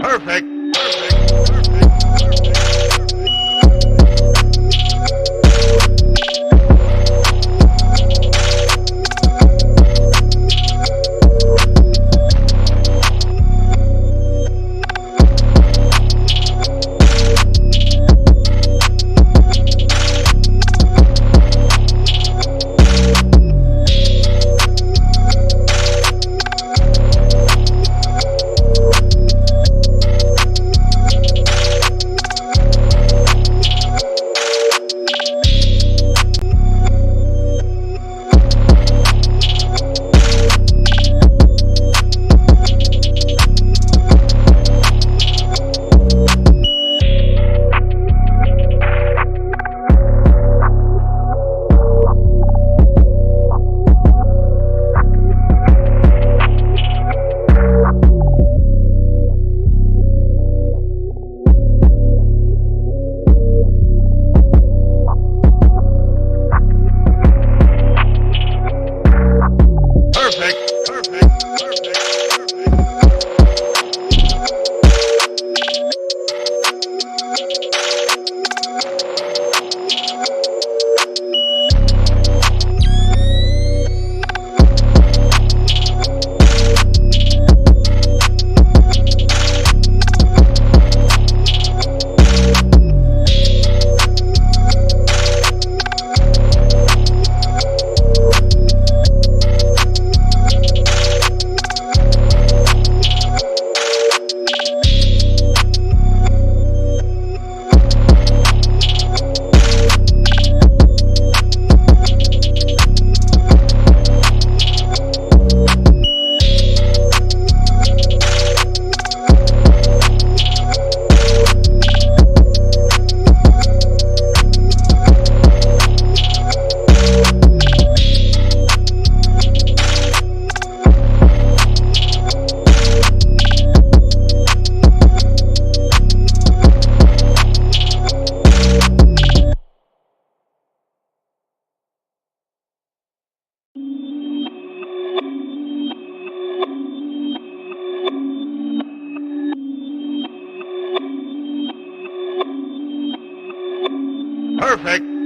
Perfect. Perfect.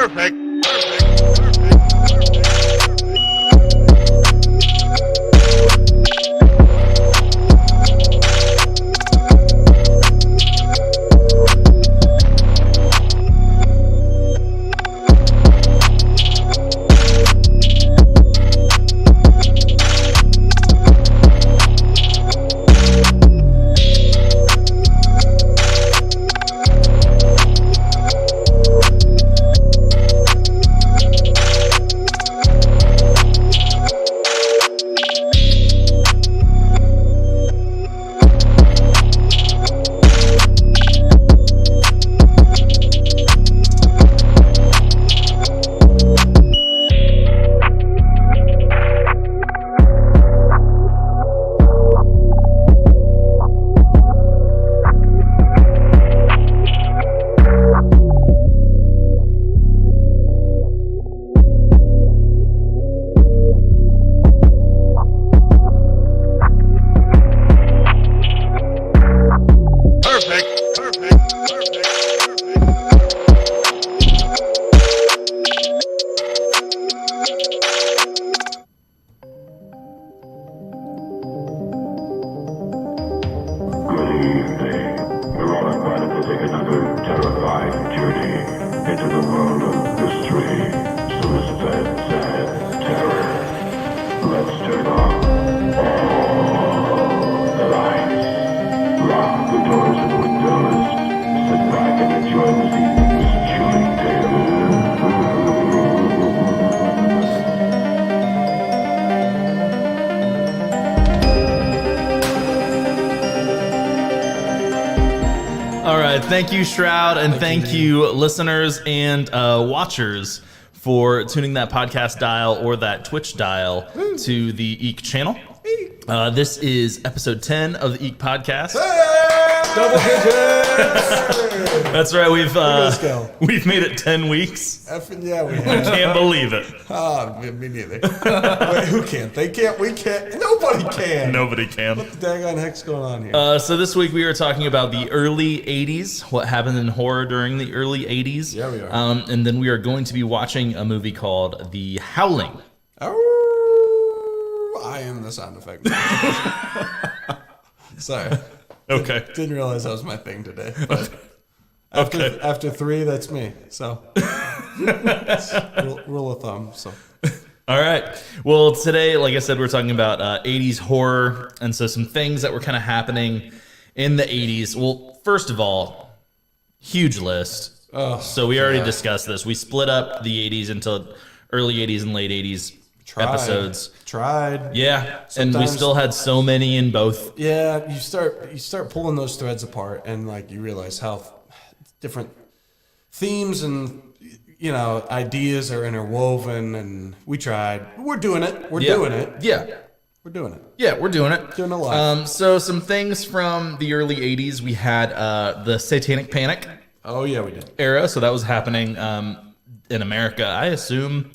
Perfect. Thank you, Shroud, and thank you, listeners and watchers, for tuning that podcast dial or that Twitch dial to the Eek channel. This is episode 10 of the Eek podcast. Double digits! That's right. Let's go. We've made it 10 weeks. Effing yeah, we I have. can't believe it. Me neither. Wait, who can't? They can't. We can't. Nobody can. Nobody can. What the daggone heck's going on here? So this week we are talking about the early 80s, what happened in horror during the early 80s. Yeah, we are. And then we are going to be watching a movie called The Howling. Oh, I am the sound effect. Sorry. Okay. Didn't realize that was my thing today. But after 3, that's me. So rule of thumb. So. All right. Well, today, like I said, we're talking about 80s horror, and so some things that were kind of happening in the 80s. Well, first of all, huge list. Oh, so we already discussed this. We split up the 80s into early 80s and late 80s episodes. Tried. Yeah, Sometimes, and we still had so many in both. Yeah, you start pulling those threads apart, and like you realize how different themes and ideas are interwoven. And we tried. We're doing it. We're doing it. Yeah. We're doing it. Yeah, we're doing it. Doing a lot. So some things from the early 80s. We had the Satanic Panic. Oh yeah, we did. Era. So that was happening in America. I assume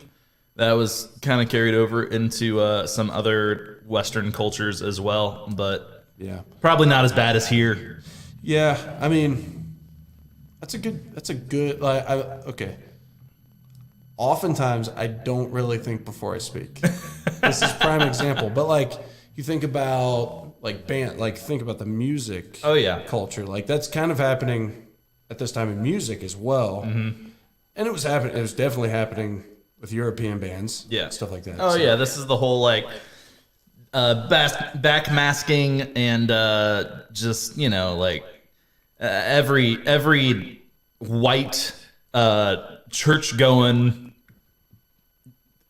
that was kind of carried over into some other Western cultures as well, but yeah, probably not as bad as here. Yeah, I mean, that's a good. Okay. Oftentimes, I don't really think before I speak. This is prime example, but like you think about think about the music. Oh yeah, culture. Like that's kind of happening at this time in music as well, and it was happening. It was definitely happening with European bands, stuff like that. Oh yeah, this is the whole like backmasking and just every white church going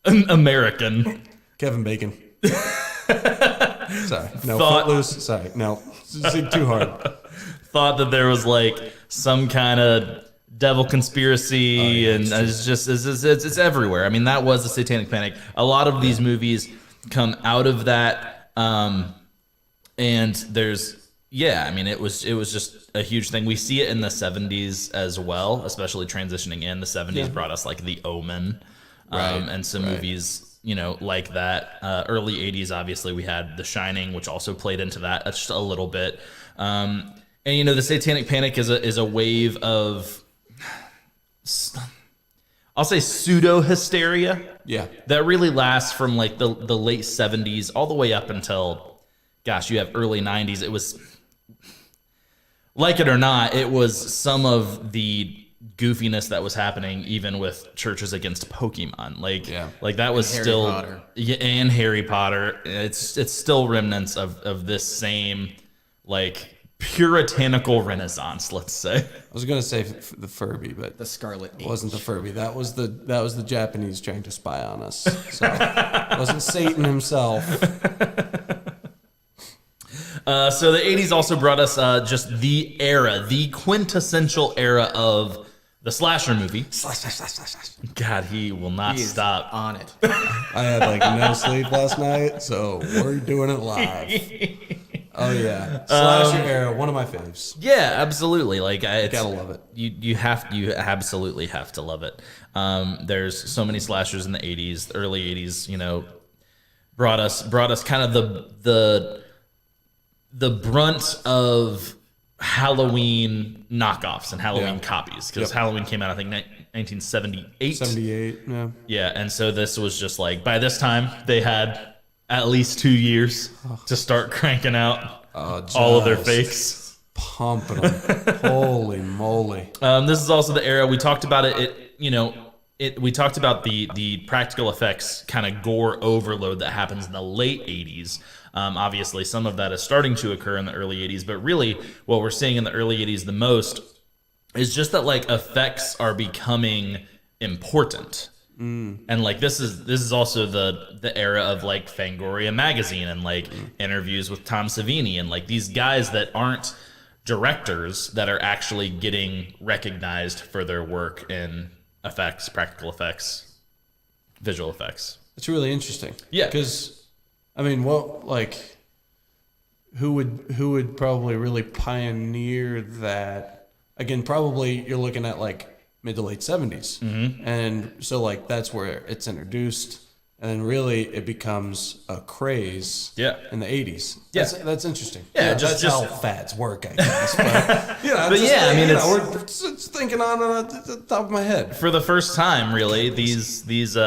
American. Kevin Bacon. Sorry, no. Footloose. Sorry, no. Too hard. Thought that there was like some kind of devil conspiracy, and it's everywhere. I mean, that was the Satanic Panic. A lot of these movies come out of that, and there's I mean, it was just a huge thing. We see it in the 70s as well, especially transitioning in the 70s brought us like The Omen, and some movies like that. Early 80s, obviously, we had The Shining, which also played into that just a little bit. And the Satanic Panic is a wave of, I'll say, pseudo hysteria. Yeah, that really lasts from like the late 70s all the way up until, gosh, you have early 90s. It was, like it or not, it was some of the goofiness that was happening even with Churches Against Pokemon. Like that was still Potter. And Harry Potter. It's still remnants of this same like puritanical renaissance, let's say. I was gonna say the Furby, but the Scarlet Age. It wasn't the Furby. That was the Japanese trying to spy on us. So it wasn't Satan himself. So the 80s also brought us just the quintessential era of the slasher movie. Slash. God, he will not stop on it. I had like no sleep last night, so we're doing it live. Oh yeah, slasher era, one of my faves. Yeah, absolutely. Like gotta love it. You absolutely have to love it. There's so many slashers in the 80s, early 80s. Brought us kind of the brunt of Halloween knockoffs and Halloween copies, because Halloween came out, I think, 1978. 78, yeah. Yeah, and so this was just like, by this time, they had at least 2 years to start cranking out all of their fakes. Pumping them. Holy moly. This is also the era, we talked about we talked about the practical effects kind of gore overload that happens in the late 80s. Obviously, some of that is starting to occur in the early 80s, but really what we're seeing in the early 80s the most is just that like effects are becoming important. And like this is also the era of like Fangoria magazine and like interviews with Tom Savini and like these guys that aren't directors that are actually getting recognized for their work in effects, practical effects, visual effects. It's really interesting. Yeah, because I mean, who would probably really pioneer that again, probably you're looking at like mid to late 70s. And so like that's where it's introduced. And then really it becomes a craze in the 80s. That's interesting. Yeah, that's how fads work, I guess. But, we're just thinking on the top of my head. For the first time, really, these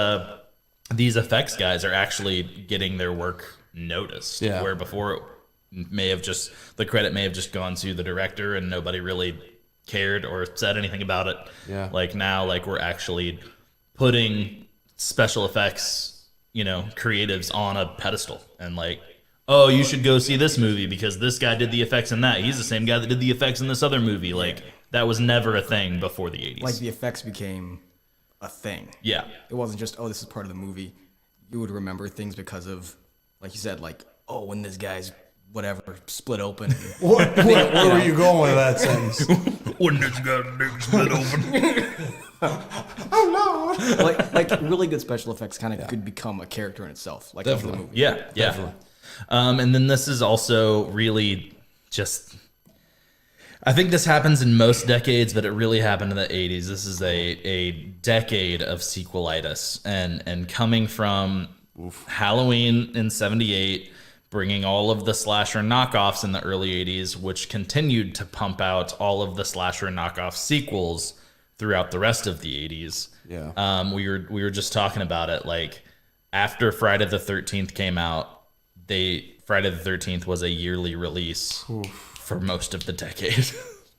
effects guys are actually getting their work noticed. Yeah. Where before the credit may have just gone to the director and nobody really cared or said anything about it. Yeah. Like now, like we're actually putting special effects, creatives on a pedestal and like, oh, you should go see this movie because this guy did the effects in that. He's the same guy that did the effects in this other movie. Like that was never a thing before the 80s. Like the effects became a thing. Yeah. It wasn't just, oh, this is part of the movie. You would remember things because of, like you said, like, oh, when this guy's whatever split open. Where were you going with that sentence? When this guy's split open. Oh no! like really good special effects kind of could become a character in itself, like of the movie. Yeah, definitely. And then this is also really just. I think this happens in most decades, but it really happened in the 80s. This is a decade of sequelitis, and coming from Halloween in '78, bringing all of the slasher knockoffs in the early 80s, which continued to pump out all of the slasher knockoff sequels throughout the rest of the 80s. Yeah. We were just talking about it. Like after Friday the 13th came out, Friday the 13th was a yearly release for most of the decade.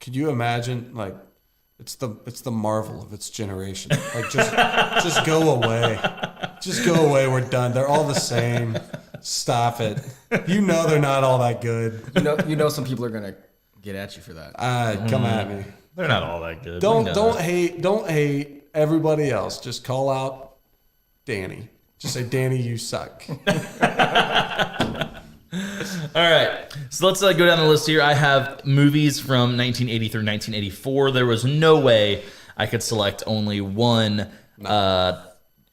Could you imagine? Like it's the Marvel of its generation. Like just go away. Just go away. We're done. They're all the same. Stop it. They're not all that good. Some people are gonna get at you for that. Come at me. They're not all that good. Don't hate everybody else. Just call out Danny. Just say, Danny, you suck. All right. So let's go down the list here. I have movies from 1980 through 1984. There was no way I could select only one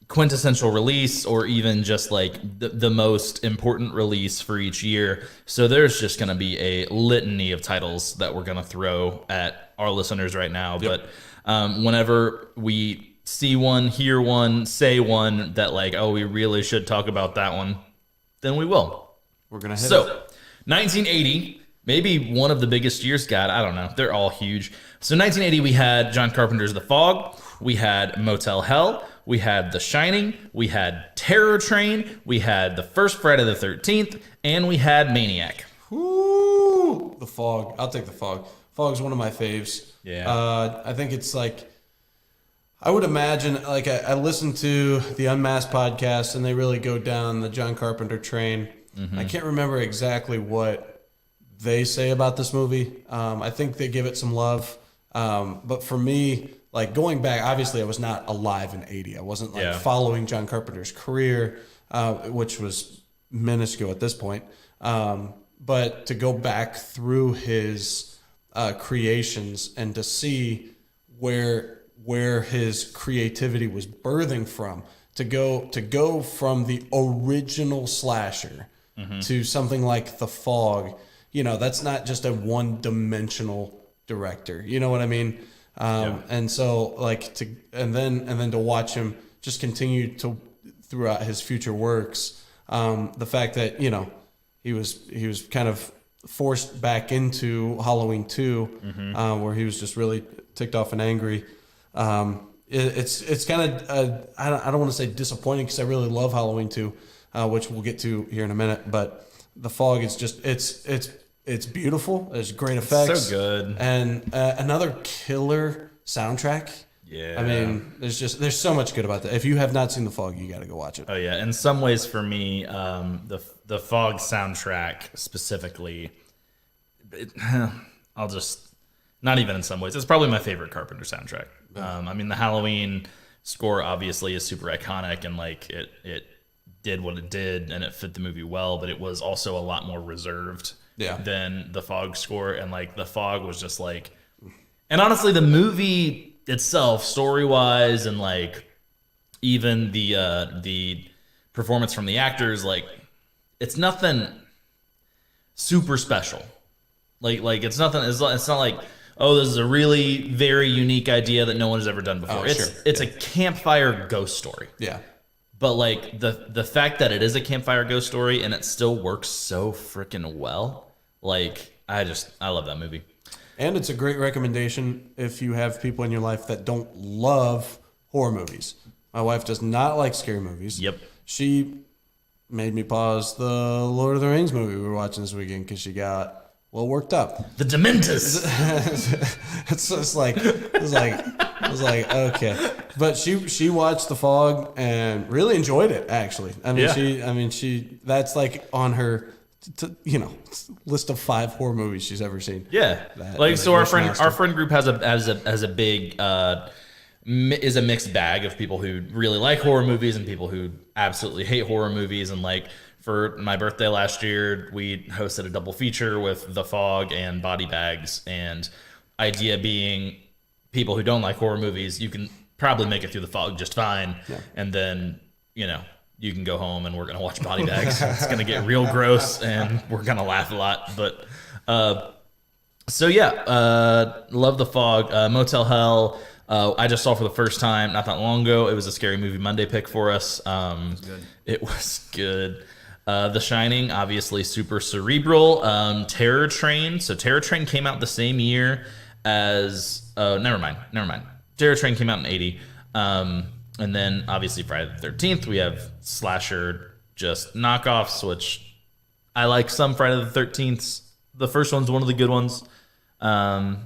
quintessential release or even just like the most important release for each year. So there's just going to be a litany of titles that we're going to throw at our listeners right now. Yep. But whenever we see one, hear one, say one that like, oh, we really should talk about that one, then we will. We're going to hit it. So 1980, maybe one of the biggest years. God, I don't know. They're all huge. So 1980, we had John Carpenter's The Fog. We had Motel Hell. We had The Shining. We had Terror Train. We had the first Friday the 13th. And we had Maniac. Woo! The Fog. I'll take The Fog. Fog's one of my faves. Yeah. I think it's like, I would imagine, like I listened to the Unmasked podcast and they really go down the John Carpenter train. Mm-hmm. I can't remember exactly what they say about this movie. I think they give it some love. But for me, like going back, obviously I was not alive in 80. I wasn't like following John Carpenter's career, which was minuscule at this point. But to go back through his creations and to see where his creativity was birthing from, to go from the original slasher to something like The Fog, that's not just a one-dimensional director. You know what I mean? And so like and then to watch him just continue to throughout his future works, the fact that he was kind of forced back into Halloween 2, where he was just really ticked off and angry. It's kind of I don't want to say disappointing because I really love Halloween 2, which we'll get to here in a minute. But The Fog is just it's beautiful. There's great effects. So good. And another killer soundtrack. Yeah. I mean, there's so much good about that. If you have not seen The Fog, you got to go watch it. Oh yeah. In some ways, for me, the Fog soundtrack specifically, I'll just not even in some ways. It's probably my favorite Carpenter soundtrack. I mean, the Halloween score obviously is super iconic and like it did what it did and it fit the movie well, but it was also a lot more reserved than the Fog score. And like the Fog was just like, and honestly, the movie itself, story wise, and like even the performance from the actors, like it's nothing super special. Like it's nothing. It's not like, oh, this is a really very unique idea that no one has ever done before. It's a campfire ghost story. Yeah. But like the fact that it is a campfire ghost story and it still works so freaking well, like I love that movie. And it's a great recommendation if you have people in your life that don't love horror movies. My wife does not like scary movies. Yep. She made me pause the Lord of the Rings movie we were watching this weekend because she got worked up. The Dementors. It's just like it was like okay, but she watched The Fog and really enjoyed it. Actually, she that's like on her list of 5 horror movies she's ever seen. Yeah, our friend group has a big is a mixed bag of people who really like horror movies and people who absolutely hate horror movies. And like for my birthday last year, we hosted a double feature with The Fog and Body Bags. And idea being, people who don't like horror movies, you can probably make it through The Fog just fine, and then you can go home and we're gonna watch Body Bags. It's gonna get real gross and we're gonna laugh a lot. But love The Fog. Motel Hell. I just saw for the first time not that long ago. It was a Scary Movie Monday pick for us. It was good. The Shining, obviously super cerebral. Terror Train. So Terror Train came out the same year as... never mind. Terror Train came out in 80. And then obviously Friday the 13th, we have slasher just knockoffs, which I like some Friday the 13th. The first one's one of the good ones. We'll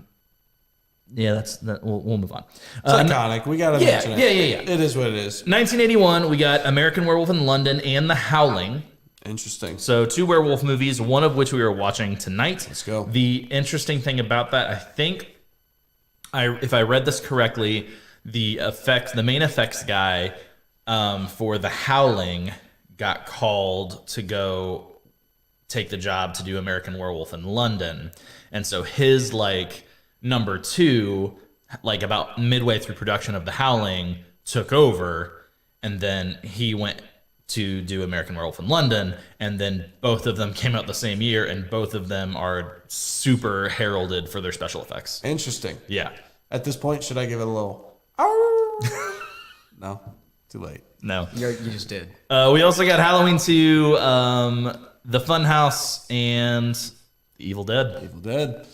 move on. It's iconic. We gotta mention it. Yeah. It is what it is. 1981, we got American Werewolf in London and The Howling. Interesting. So 2 werewolf movies, one of which we are watching tonight. Let's go. The interesting thing about that, I think, if I read this correctly, the main effects guy for The Howling got called to go take the job to do American Werewolf in London, and so his number 2, about midway through production of The Howling, took over, and then he went to do American Werewolf in London, and then both of them came out the same year, and both of them are super heralded for their special effects. Interesting. Yeah. At this point, should I give it a little... Ow? No? Too late. No. You just did. We also got Halloween 2, The Funhouse, and The Evil Dead. Evil Dead.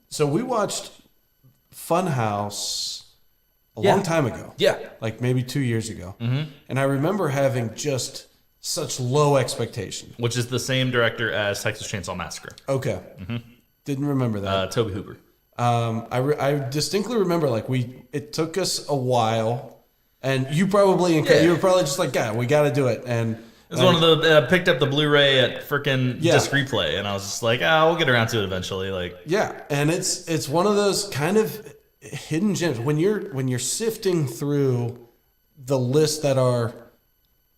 So we watched Funhouse a long time ago. Yeah. Like maybe 2 years ago. Mm-hmm. And I remember having just such low expectation. Which is the same director as Texas Chainsaw Massacre. Okay. Mm-hmm. Didn't remember that. Tobe Hooper. I distinctly remember it took us a while, and you were probably just like, yeah, we got to do it. And it was one of the picked up the Blu-ray at frickin' Disc Replay, and I was just like, we'll get around to it eventually. And it's one of those kind of hidden gems when you're sifting through the lists that are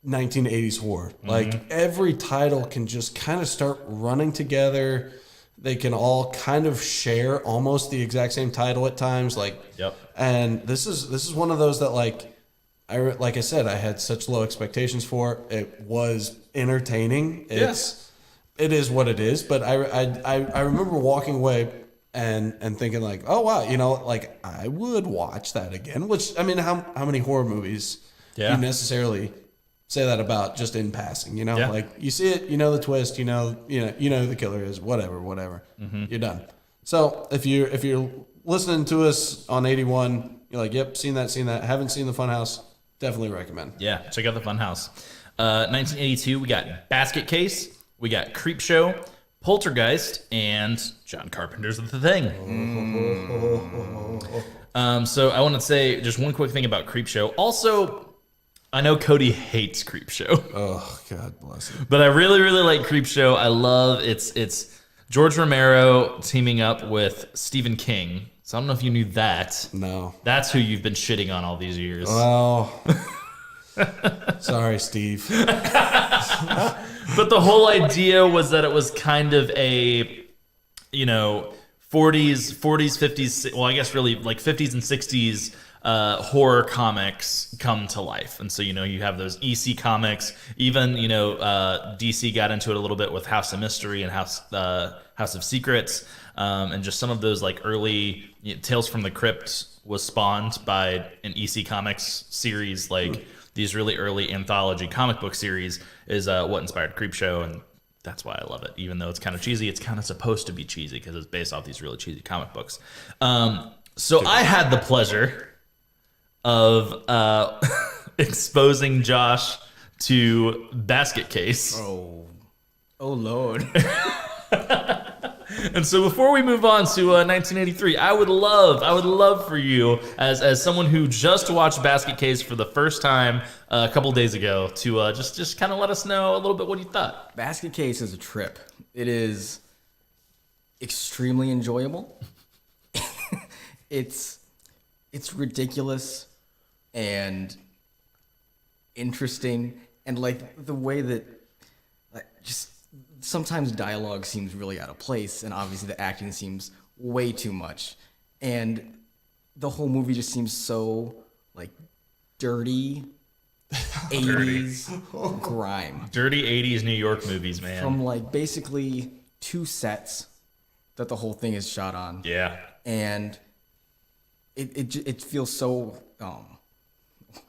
1980s horror. Mm-hmm. Every title can just kind of start running together. They can all kind of share almost the exact same title at times. And this is one of those that like I said, I had such low expectations for. It was entertaining. It is what it is. But I remember walking away and thinking oh wow, I would watch that again. Which how many horror movies do you necessarily say that about just in passing? You see it, the twist, you know who the killer is, whatever, mm-hmm. You're done. So if you're listening to us on 81, you're like, yep, seen that, haven't seen the Funhouse, definitely recommend. Yeah, check out the Funhouse. 1982, we got Basket Case, we got Creepshow, Poltergeist, and John Carpenter's The Thing. So I want to say just one quick thing about Creepshow. Also, I know Cody hates Creepshow. Oh, God bless him. But I really, really like Creepshow. I love it's George Romero teaming up with Stephen King. So I don't know if you knew that. No. That's who you've been shitting on all these years. Well, sorry, Steve. But the whole idea was that it was kind of a, 40s, 50s, well, I guess really 50s and 60s horror comics come to life. And so, you have those EC comics, even, DC got into it a little bit with House of Mystery and House of Secrets, and just some of those like early Tales from the Crypt was spawned by an EC Comics series, like these really early anthology comic book series is what inspired Creepshow, and that's why I love it. Even though it's kind of cheesy, it's kind of supposed to be cheesy because it's based off these really cheesy comic books. So I had the pleasure of exposing Josh to Basket Case. Oh Lord. And so before we move on to 1983, I would love for you, as someone who just watched Basket Case for the first time a couple days ago, to just kind of let us know a little bit what you thought. Basket Case is a trip. It is extremely enjoyable. It's ridiculous and interesting, and like the way that just sometimes dialogue seems really out of place, and obviously the acting seems way too much, and the whole movie just seems so like dirty 80s grime. Dirty 80s New York movies, man. From like basically 2 sets that the whole thing is shot on. Yeah. And it feels so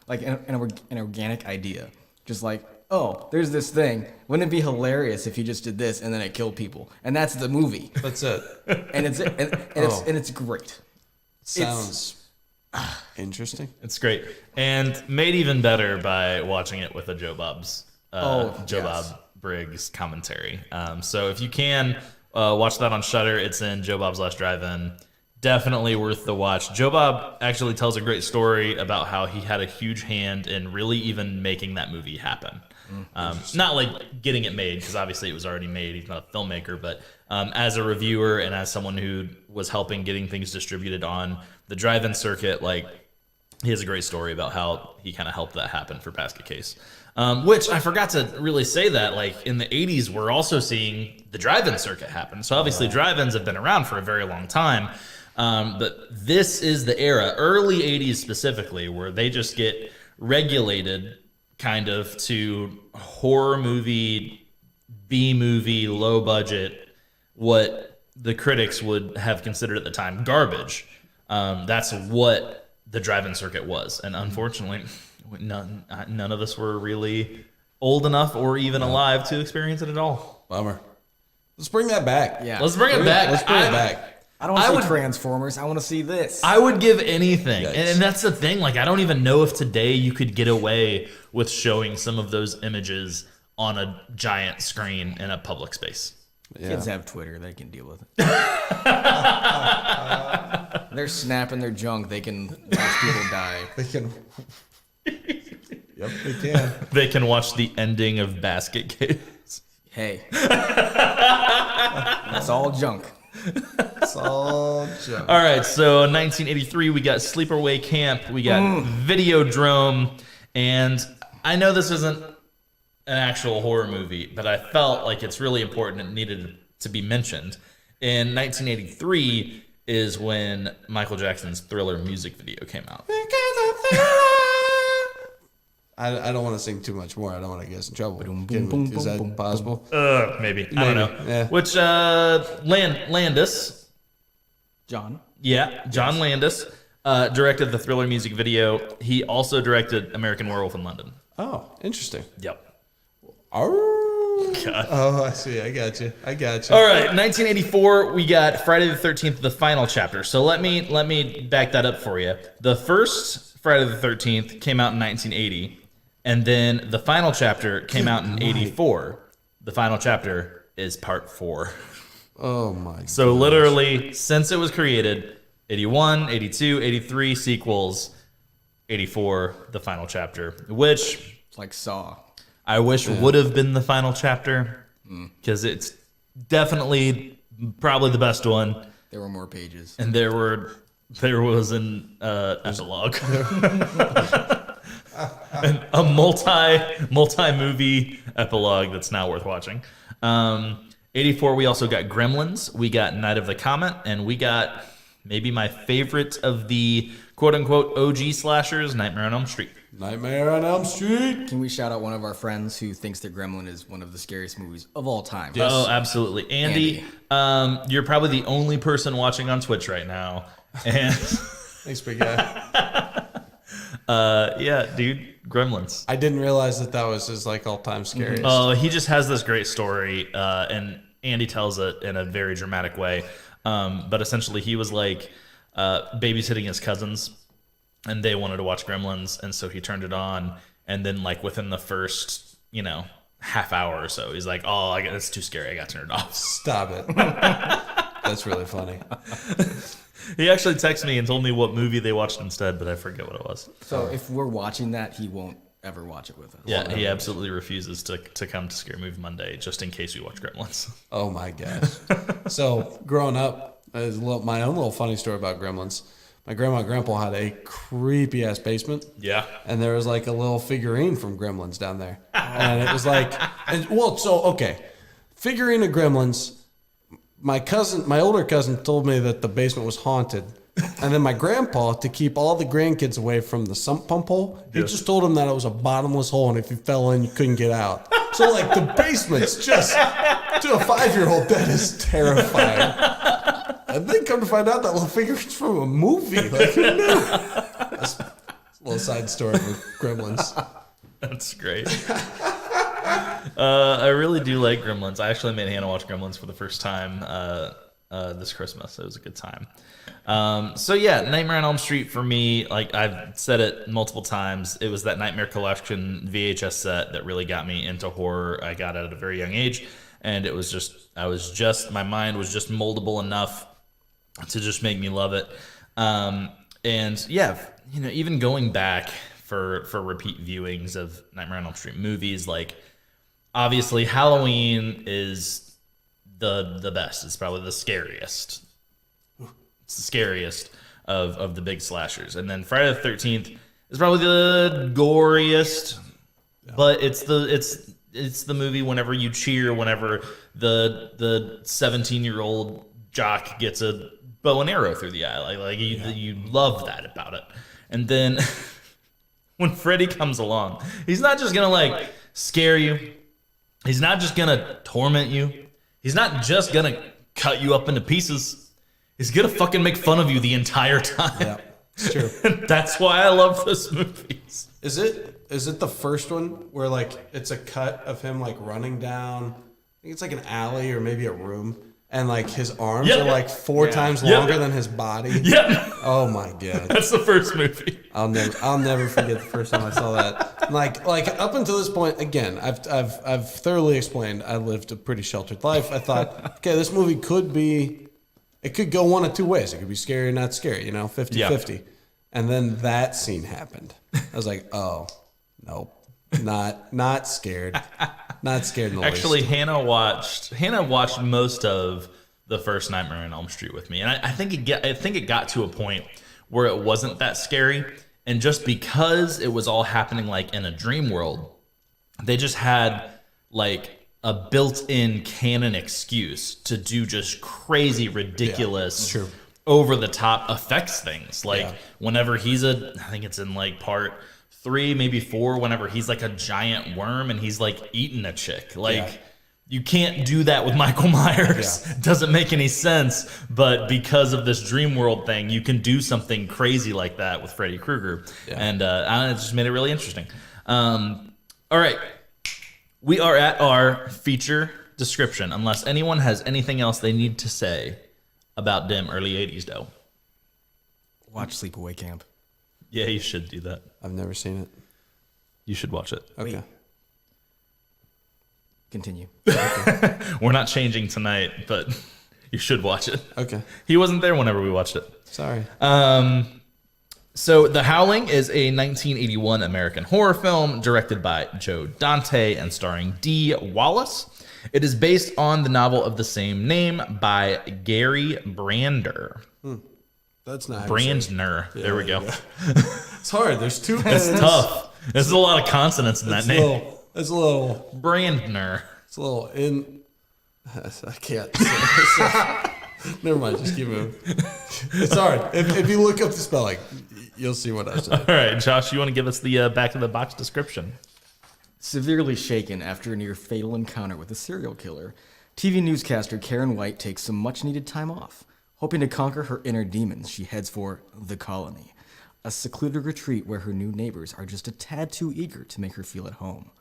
like an organic idea. Just like, oh, there's this thing. Wouldn't it be hilarious if you just did this and then it killed people? And that's the movie. That's it. And it's great. Sounds interesting. It's great. And made even better by watching it with a Joe Bob Briggs commentary. So if you can watch that on Shudder, it's in Joe Bob's Last Drive-In. Definitely worth the watch. Joe Bob actually tells a great story about how he had a huge hand in really even making that movie happen. Not like getting it made, because obviously it was already made. He's not a filmmaker, but as a reviewer and as someone who was helping getting things distributed on the drive-in circuit, like he has a great story about how he kind of helped that happen for Basket Case. Which I forgot to really say that, like in the 80s, we're also seeing the drive-in circuit happen. So obviously drive-ins have been around for a very long time. But this is the era, early 80s specifically, where they just get regulated kind of to horror movie, B-movie, low budget, what the critics would have considered at the time garbage. That's what the drive-in circuit was. And unfortunately, none of us were really old enough or even alive to experience it at all. Bummer. Let's bring that back. Yeah. Let's bring it back. Let's bring it back. I don't want to see Transformers. I want to see this. I would give anything. Yikes. And that's the thing. Like, I don't even know if today you could get away with showing some of those images on a giant screen in a public space. Yeah. Kids have Twitter. They can deal with it. They're snapping their junk. They can watch people die. They can. Yep, they can. They can watch the ending of Basket Case. Hey. That's all junk. It's all junk. All right, so 1983, we got Sleepaway Camp, we got Videodrome, and I know this isn't an actual horror movie, but I felt like it's really important and needed to be mentioned. In 1983 is when Michael Jackson's Thriller music video came out. I don't want to sing too much more. I don't want to get us in trouble. Is that possible? Maybe. I don't know. Yeah. Which, Landis. John. Yeah, John Landis directed the Thriller music video. He also directed American Werewolf in London. Oh, interesting. Yep. Oh, God. I see. I got you. All right, 1984, we got Friday the 13th, the final chapter. So let me back that up for you. The first Friday the 13th came out in 1980, and then the final chapter came out in 84. The final chapter is part 4. Oh, my God. So literally, since it was created, 81, 82, 83 sequels, 84, the final chapter, which It's like Saw. I wish would have been the final chapter, because it's definitely probably the best one. There were more pages. And there was an epilogue, and a multi-movie epilogue that's now worth watching. 84, we also got Gremlins, we got Night of the Comet, and we got maybe my favorite of the quote-unquote OG slashers, Nightmare on Elm Street. Nightmare on Elm Street. Can we shout out one of our friends who thinks that Gremlin is one of the scariest movies of all time? Yes. Oh, absolutely. Andy, you're probably the only person watching on Twitch right now. And Thanks, big guy. yeah, dude, Gremlins. I didn't realize that was his like all-time scariest. Oh, he just has this great story, and Andy tells it in a very dramatic way. But essentially, he was like babysitting his cousins, and they wanted to watch Gremlins, and so he turned it on, and then like within the first, half hour or so, he's like, "Oh, it's too scary. I got to turn it off." Stop it. That's really funny. He actually texted me and told me what movie they watched instead, but I forget what it was. So if we're watching that, he won't ever watch it with us. Yeah, he absolutely refuses to come to Scary Movie Monday just in case we watch Gremlins. Oh my gosh. So growing up, my own little funny story about Gremlins. My grandma and grandpa had a creepy ass basement. Yeah. And there was like a little figurine from Gremlins down there. And it was like, figurine of Gremlins. My older cousin told me that the basement was haunted. And then my grandpa, to keep all the grandkids away from the sump pump hole, he just told them that it was a bottomless hole, and if you fell in, you couldn't get out. So like the basement's just, to a 5-year-old, that is terrifying. And then come to find out that little figure's from a movie. Like, who knew? That's a little side story with Gremlins. That's great. I really do like Gremlins. I actually made Hannah watch Gremlins for the first time this Christmas. It was a good time. So yeah, Nightmare on Elm Street for me, like I've said it multiple times, it was that Nightmare Collection VHS set that really got me into horror. I got it at a very young age, and it was my mind was just moldable enough to just make me love it. And yeah, even going back for repeat viewings of Nightmare on Elm Street movies, like obviously Halloween is the best. It's probably the scariest. It's the scariest of the big slashers. And then Friday the 13th is probably the goriest, but it's the movie whenever you cheer, whenever the 17-year-old jock gets a bow and arrow through the eye. You love that about it. And then when Freddy comes along, he's not just gonna scare you. He's not just gonna torment you. He's not just gonna cut you up into pieces. He's gonna fucking make fun of you the entire time. Yeah, it's true. That's why I love those movies. Is it the first one where it's a cut of him running down? I think it's like an alley or maybe a room, and his arms are 4 times longer than his body. Yeah. Oh my god. That's the first movie. I'll never forget the first time I saw that. Like up until this point, again, I've thoroughly explained. I lived a pretty sheltered life. I thought, okay, this movie could go one of two ways. It could be scary or not scary, 50-50. And then that scene happened. I was like, oh, nope. Not scared. Not scared in the Actually, least. Hannah watched most of the first Nightmare on Elm Street with me. And I think it got to a point where it wasn't that scary. And just because it was all happening in a dream world, they just had a built-in canon excuse to do just crazy, ridiculous, over the top effects things. Whenever he's I think it's in part 3, maybe 4, whenever he's a giant worm and he's eating a chick. You can't do that with Michael Myers. It doesn't make any sense. But because of this dream world thing, you can do something crazy like that with Freddy Krueger. And it just made it really interesting. All right. We are at our feature description, unless anyone has anything else they need to say about them early 80s, though. Watch Sleepaway Camp. Yeah, you should do that. I've never seen it. You should watch it. Okay. Wait. Continue. We're not changing tonight, but you should watch it. Okay. He wasn't there whenever we watched it. Sorry. So The Howling is a 1981 American horror film directed by Joe Dante and starring Dee Wallace. It is based on the novel of the same name by Gary Brander. That's not Brandner. There we go. It's hard. There's 2 N's. It's tough. There's a lot of consonants in that name. It's a little. Brandner. It's a little in. I can't say it. Never mind. Just keep moving. It's hard. If you look up the spelling, you'll see what I said. All right, Josh, you want to give us the back of the box description? Severely shaken after a near fatal encounter with a serial killer, TV newscaster Karen White takes some much-needed time off. Hoping to conquer her inner demons, she heads for the Colony, a secluded retreat where her new neighbors are just a tad too eager to make her feel at home.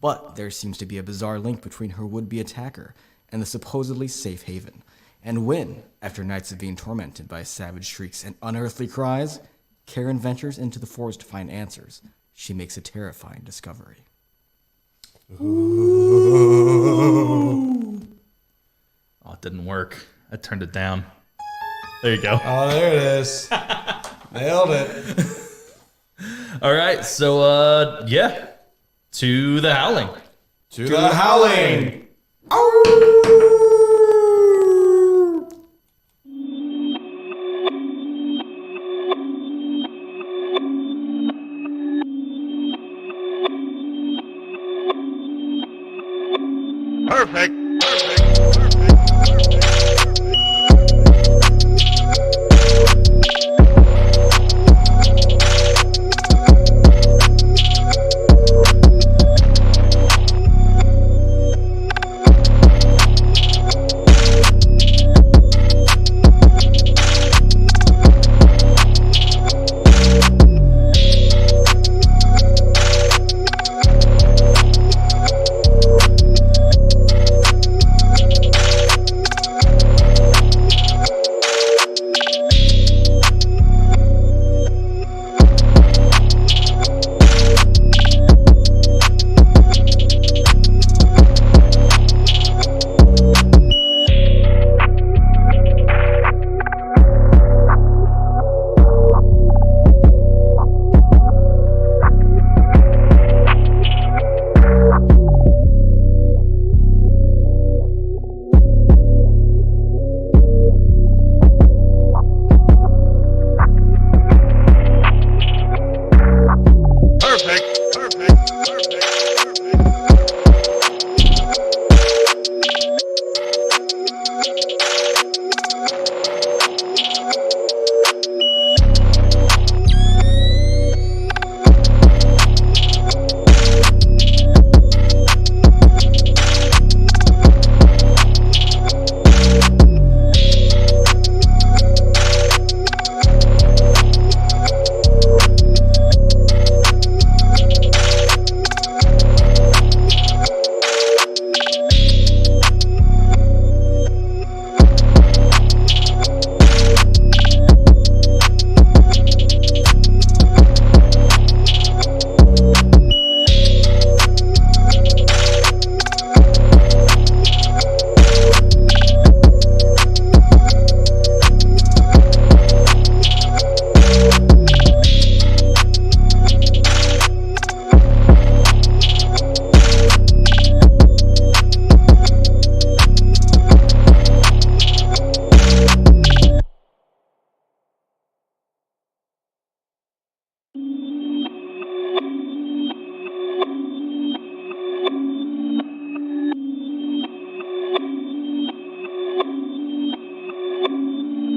But there seems to be a bizarre link between her would-be attacker and the supposedly safe haven. And when, after nights of being tormented by savage shrieks and unearthly cries, Karen ventures into the forest to find answers, she makes a terrifying discovery. Oh, it didn't work. I turned it down. There you go. Oh, there it is. Nailed it. All right, so yeah, to the Howling. To the Howling. Perfect.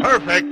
Perfect.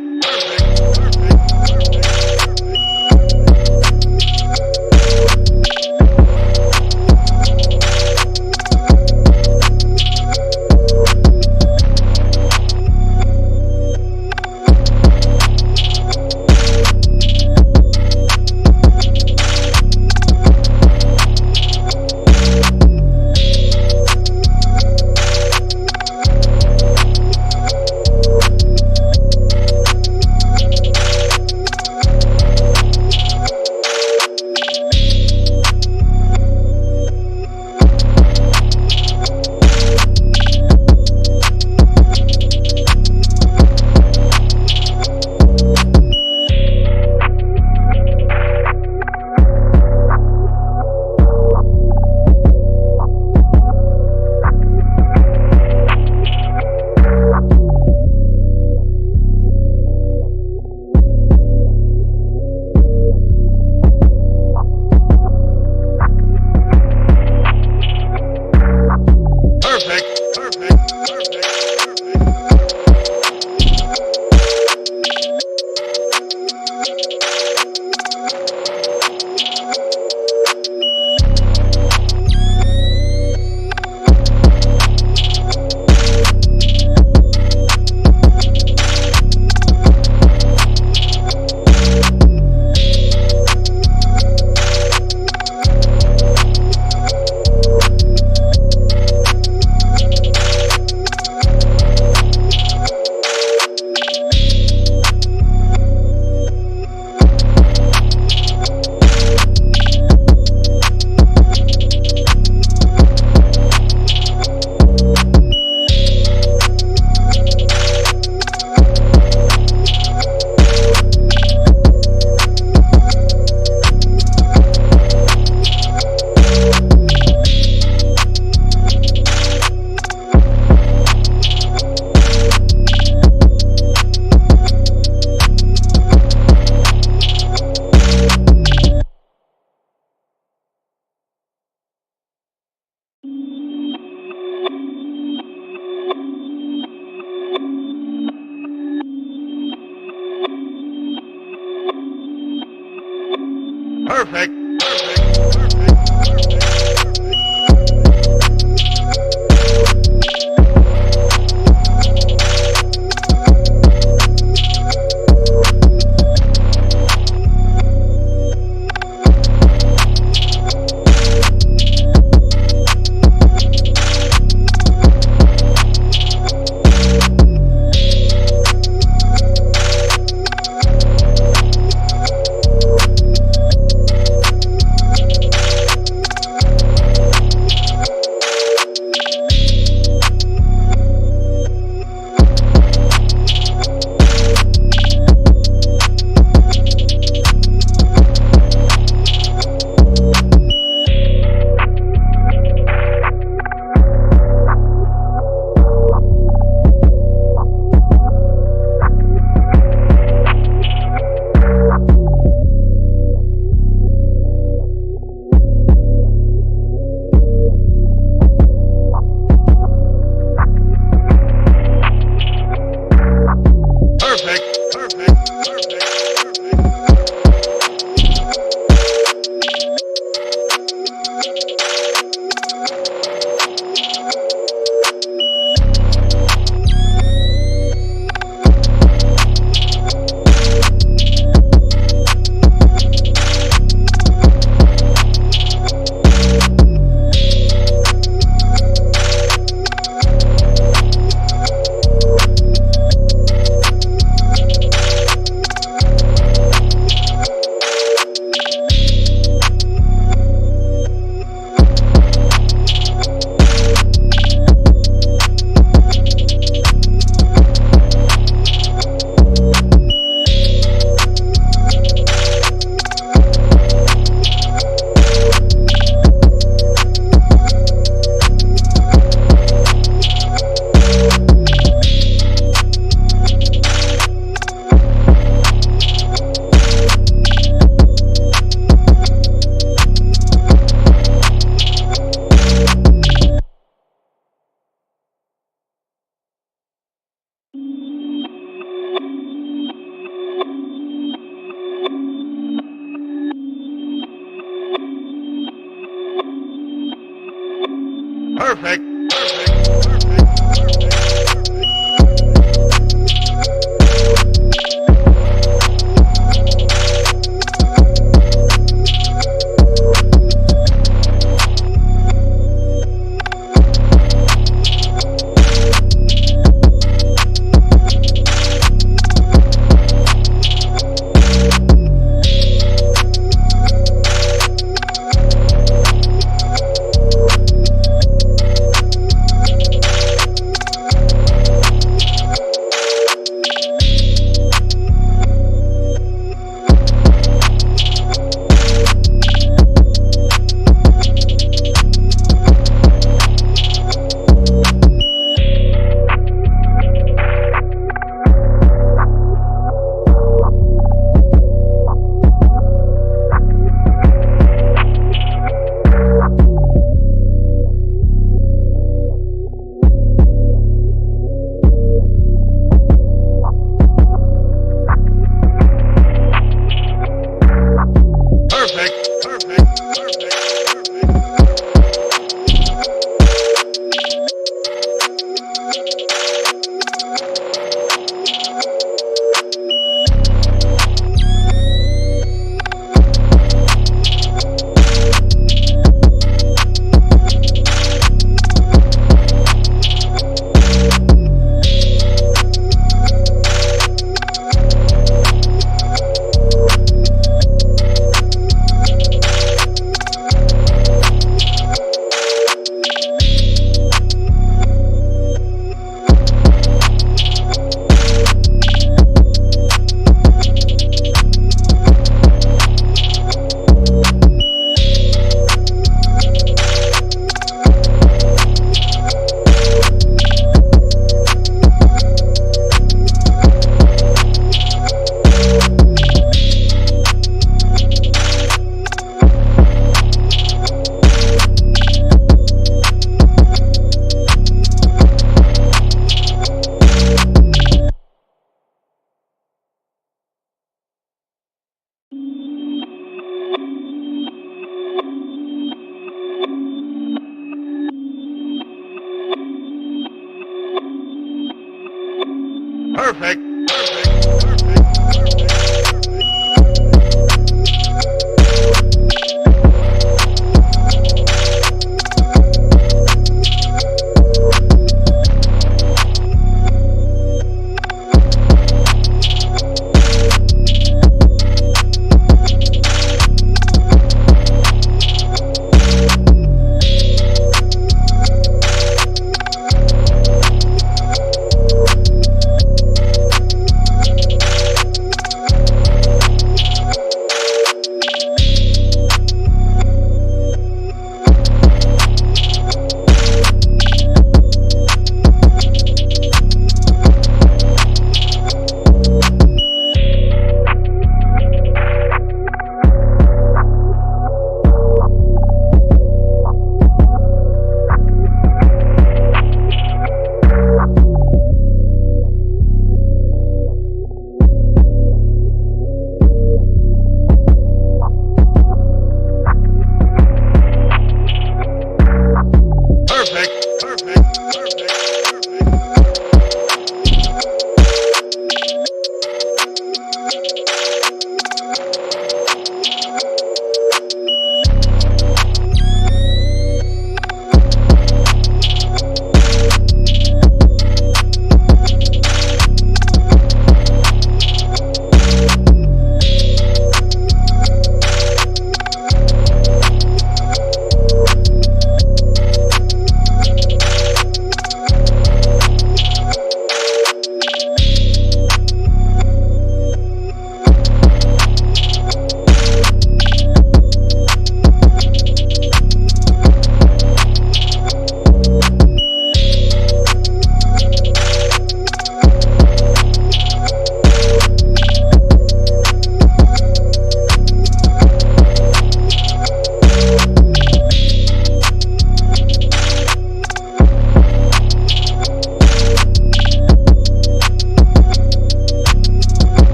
Perfect.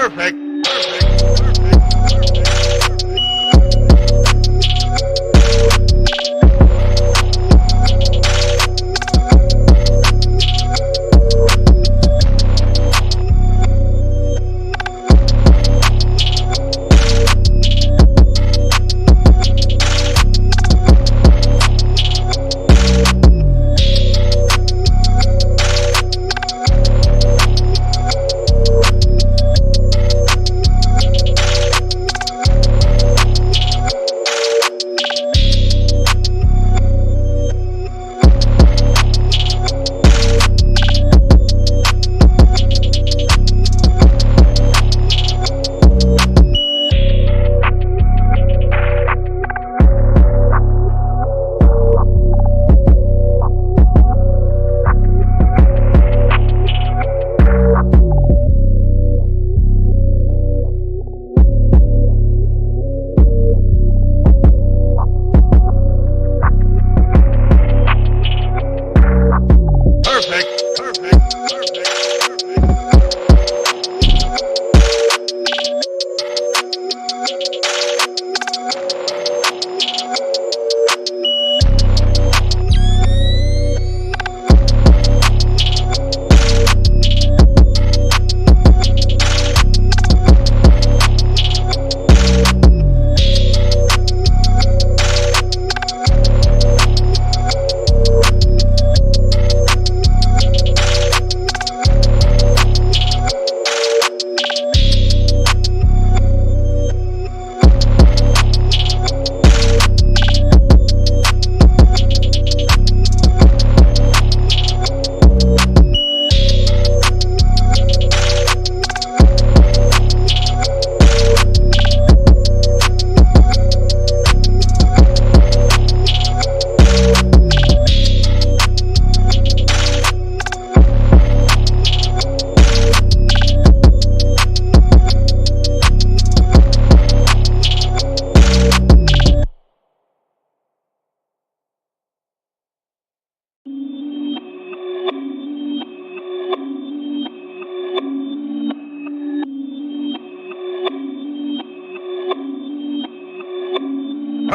Perfect.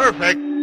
Perfect.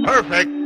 Perfect.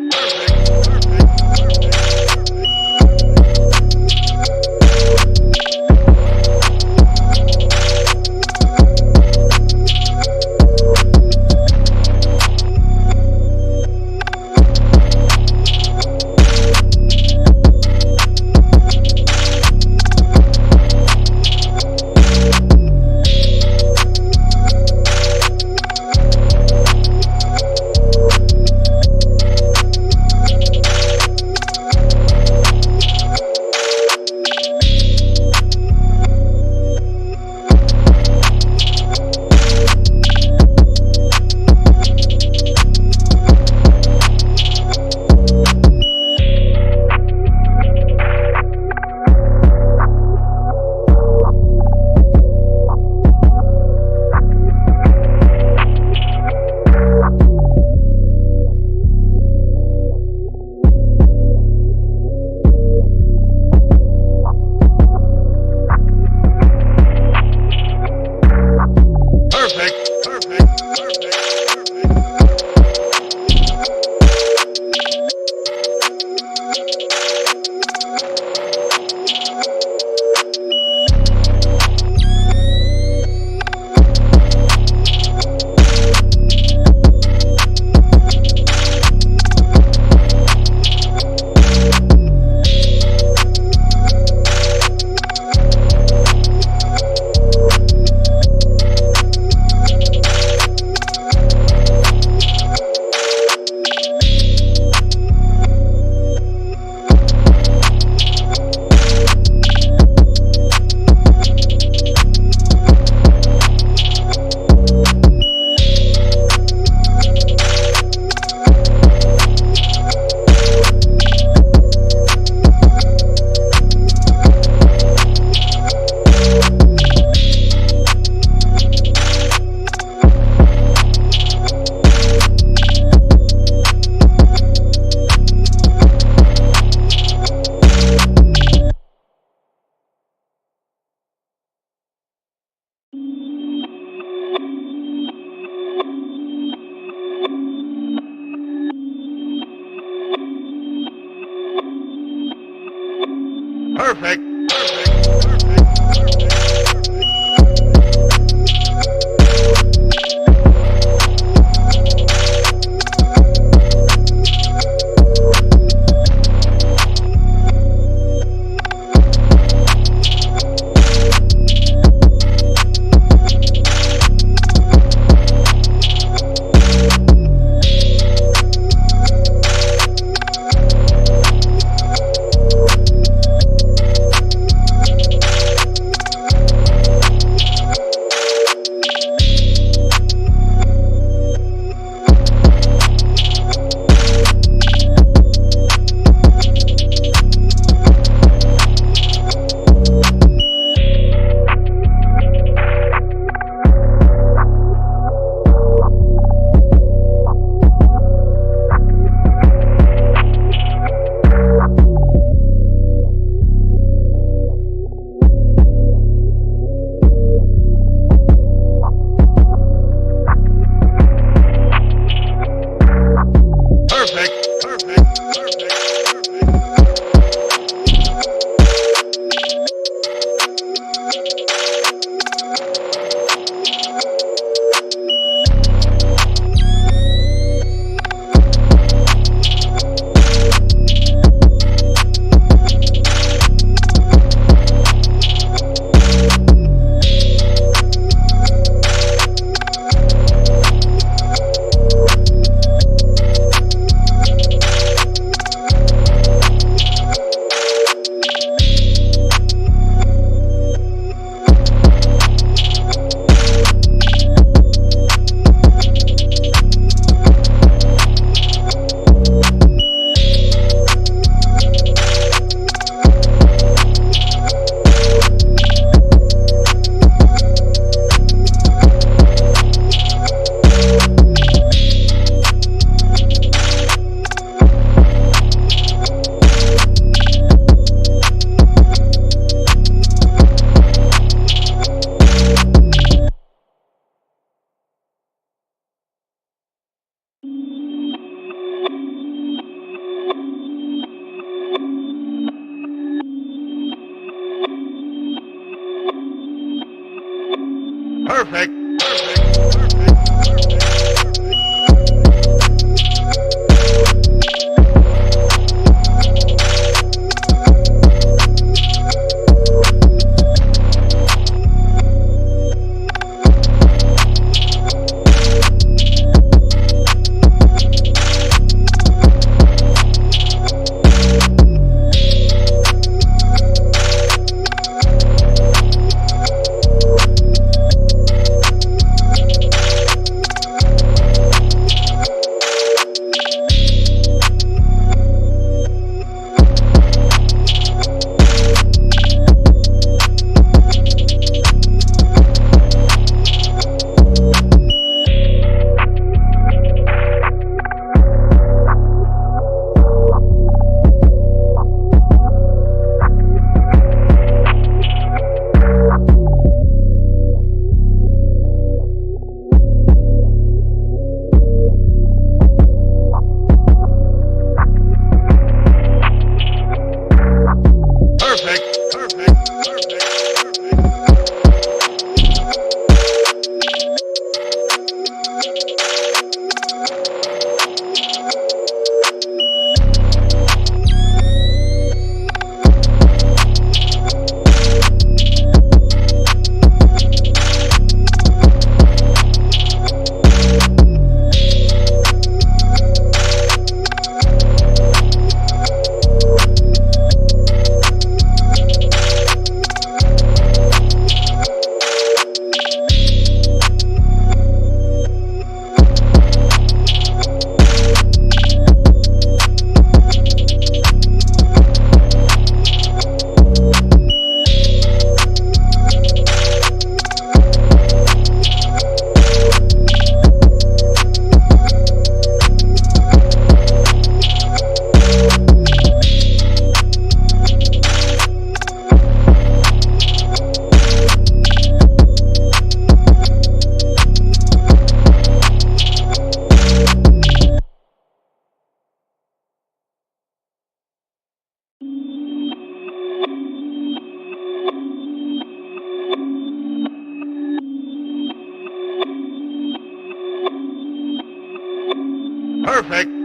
Perfect.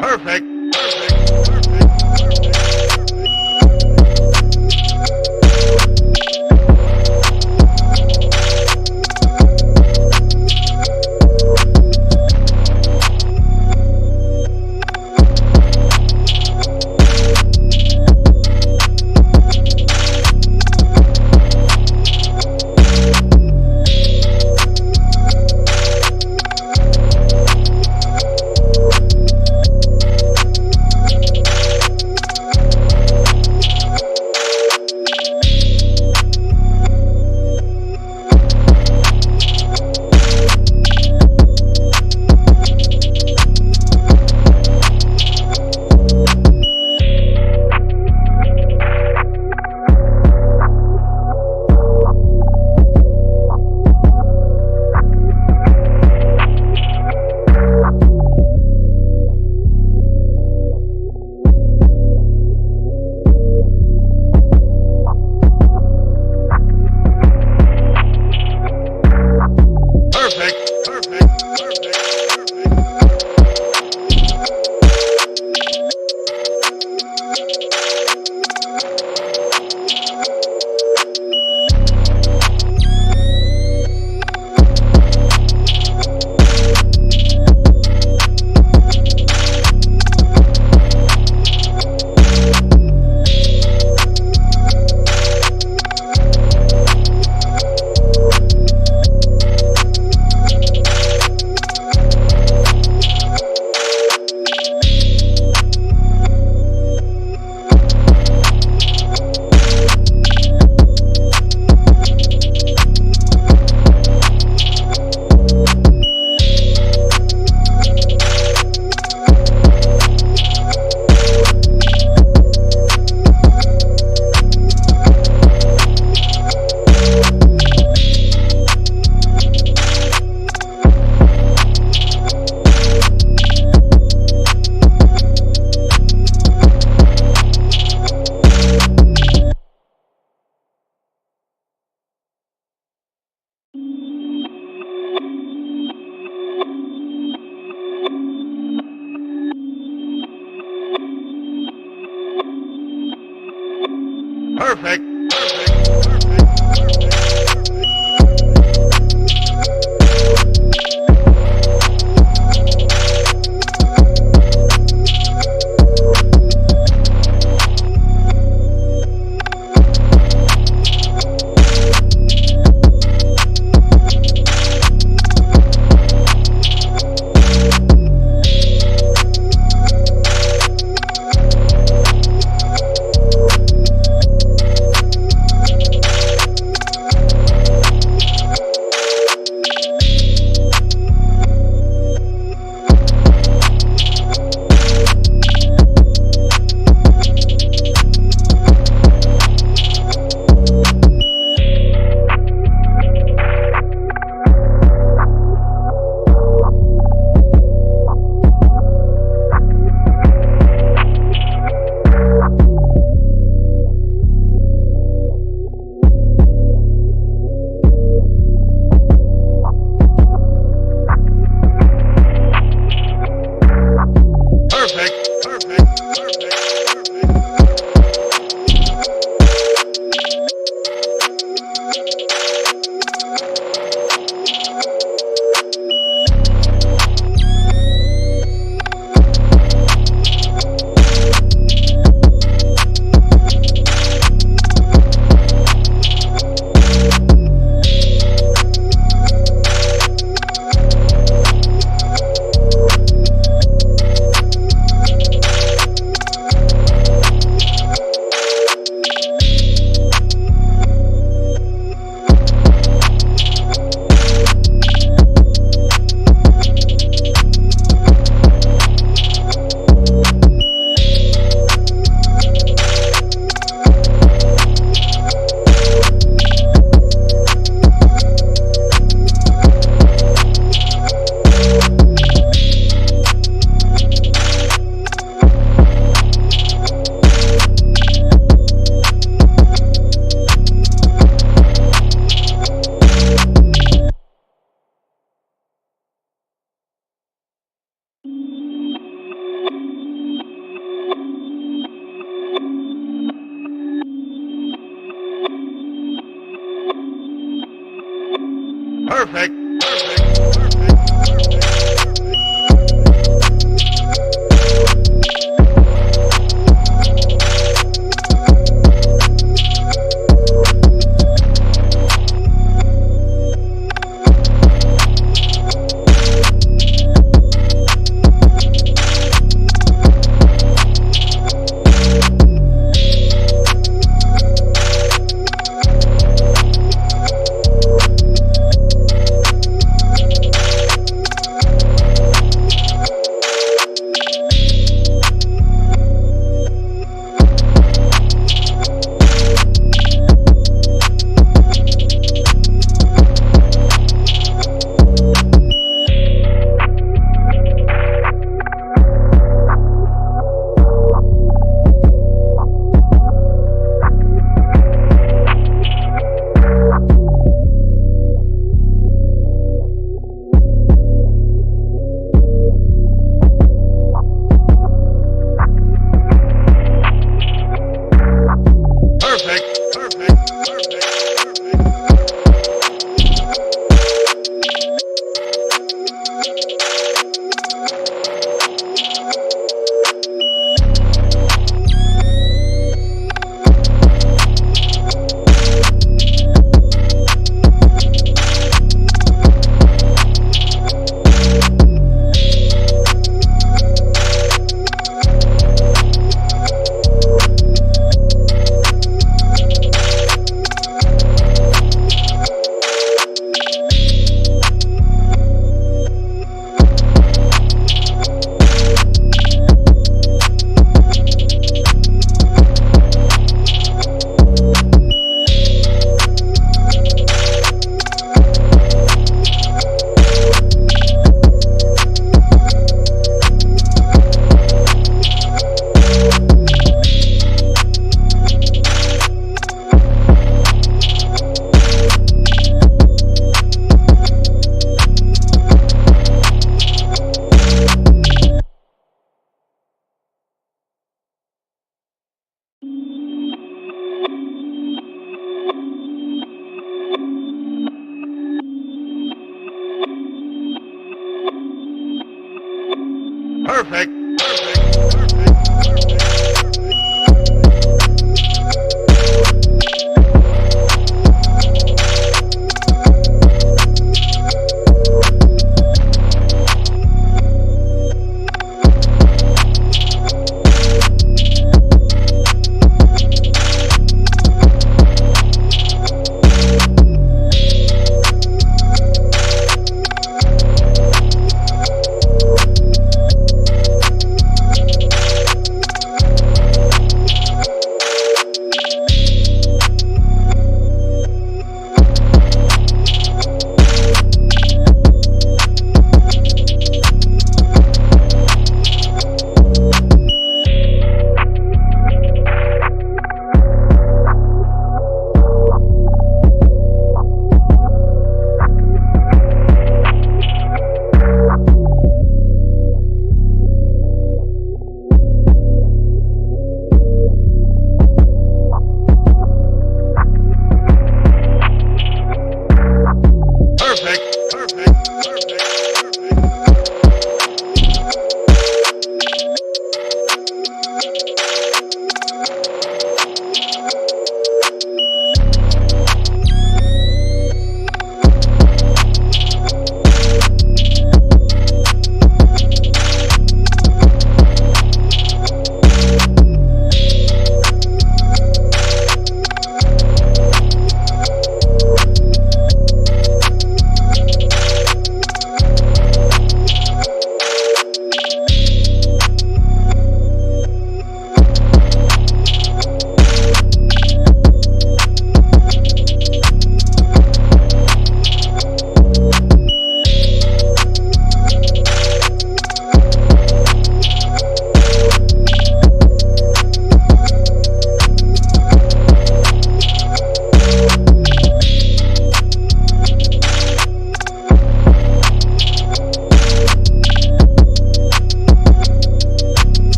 Perfect. Perfect. Perfect.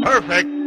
Perfect.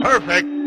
Perfect.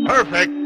Perfect.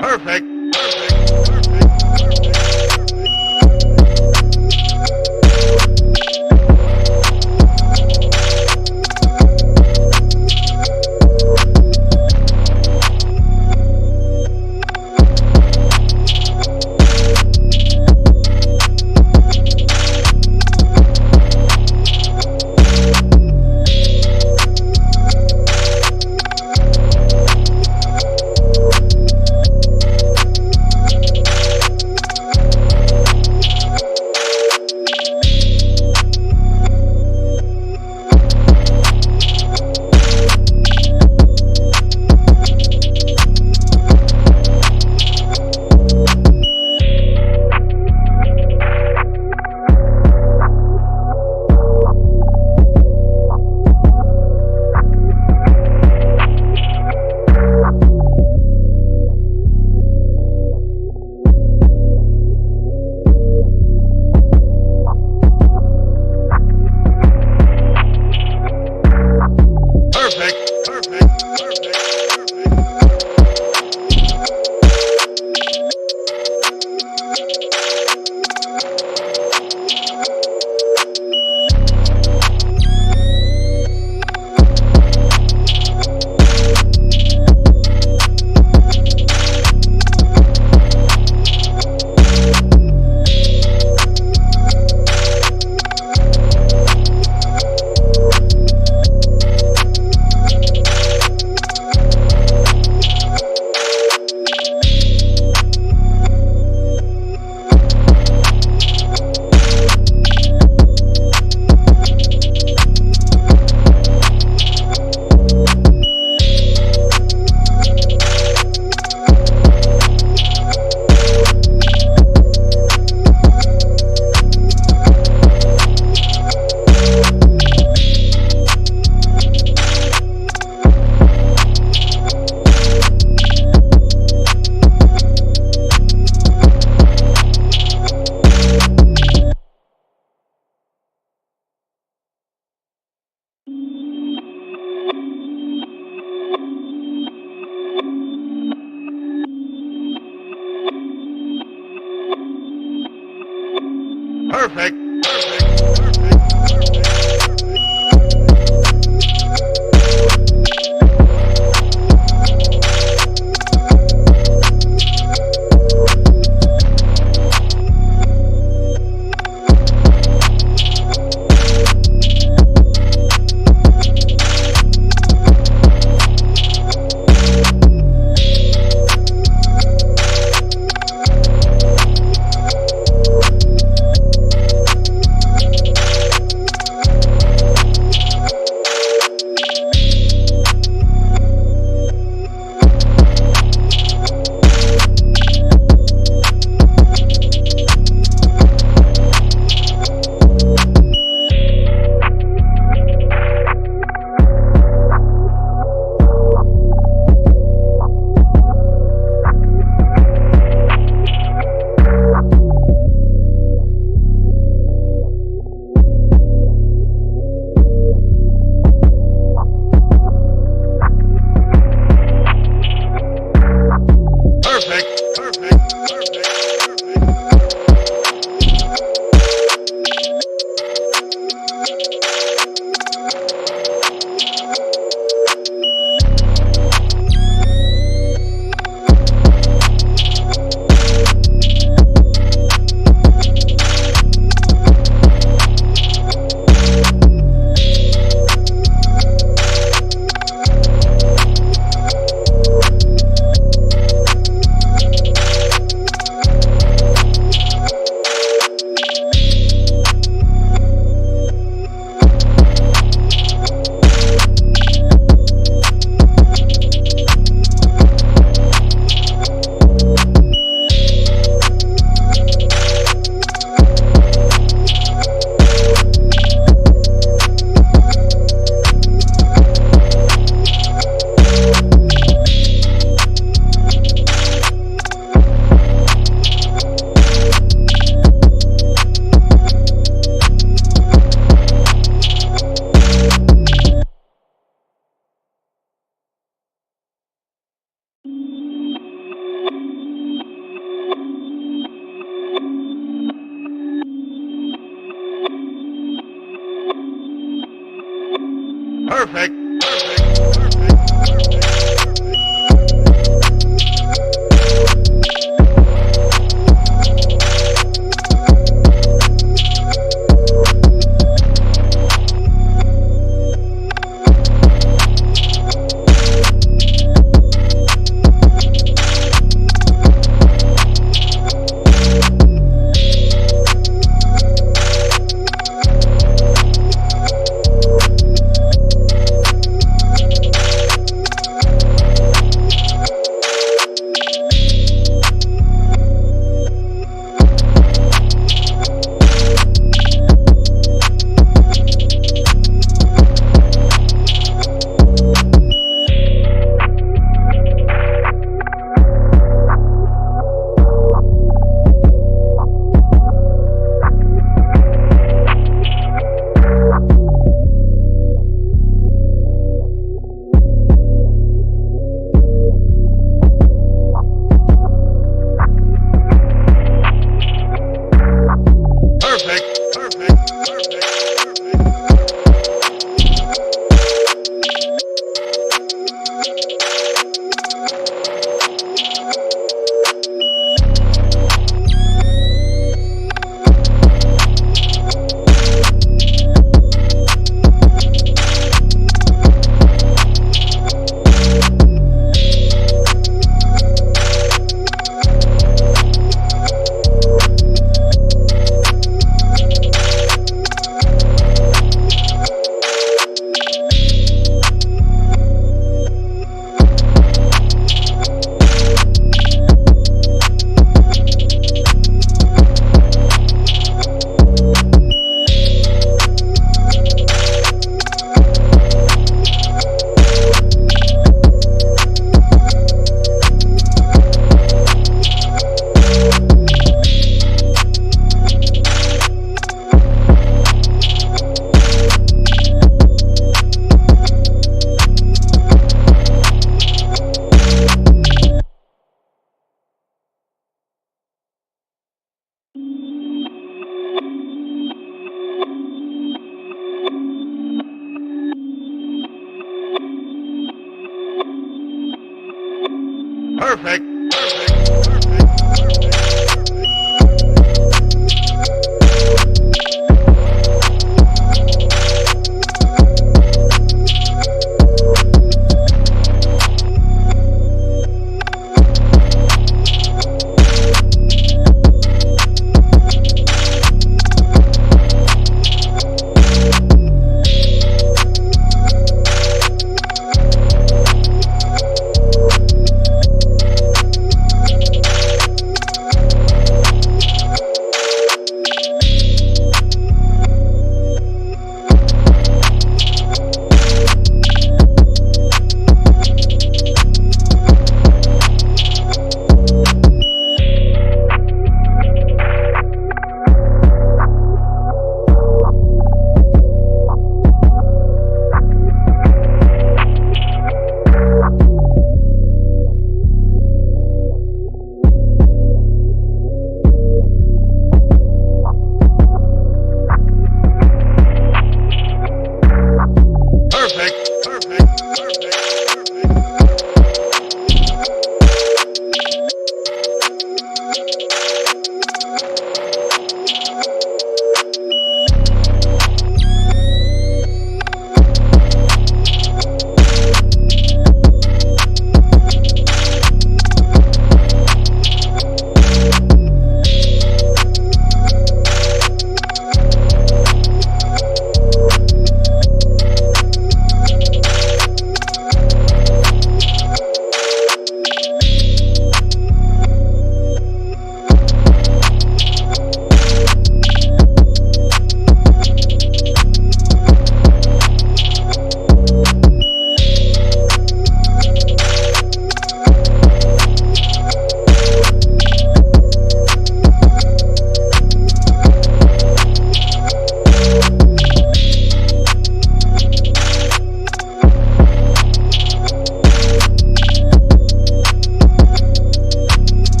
Perfect.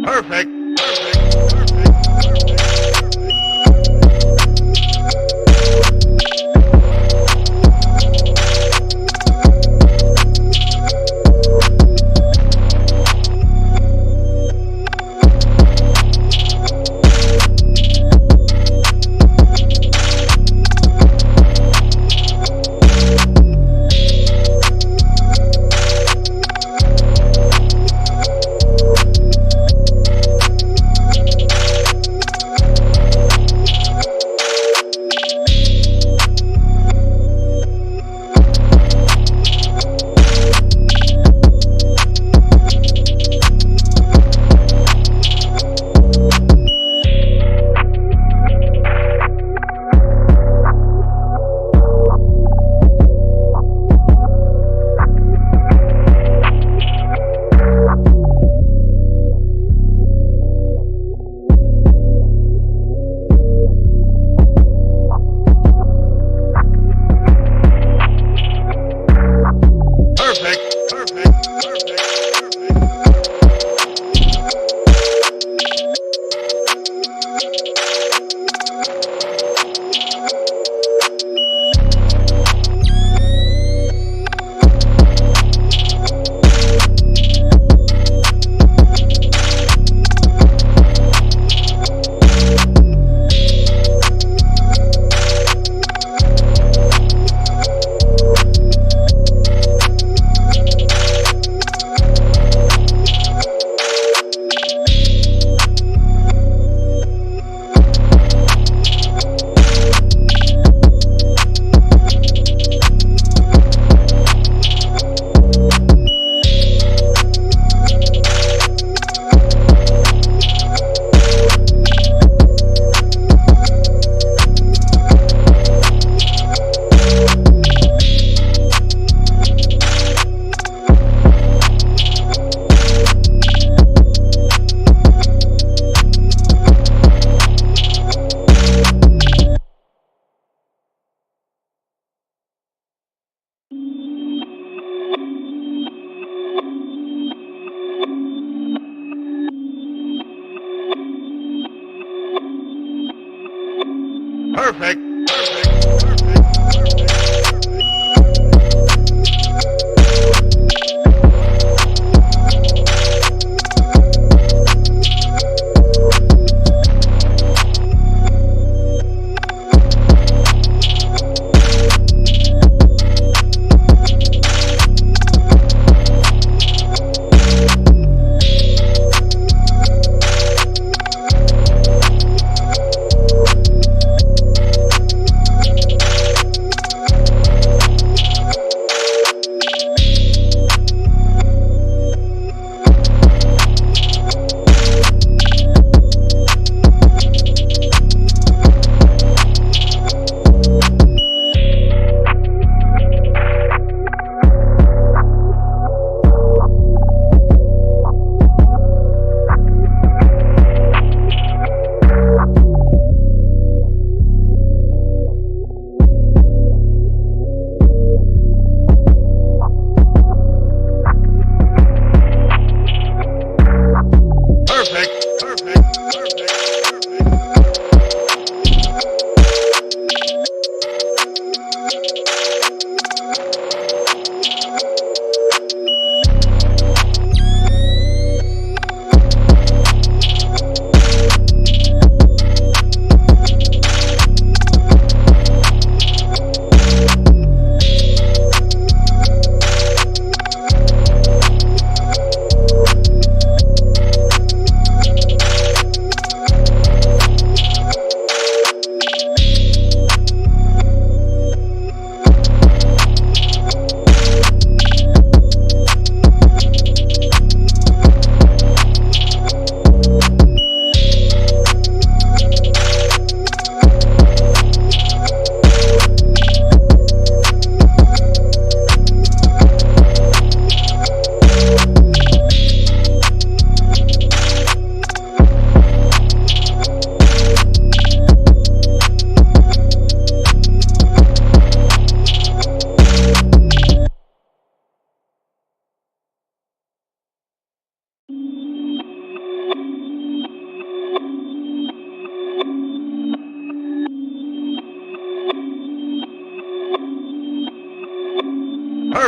Perfect.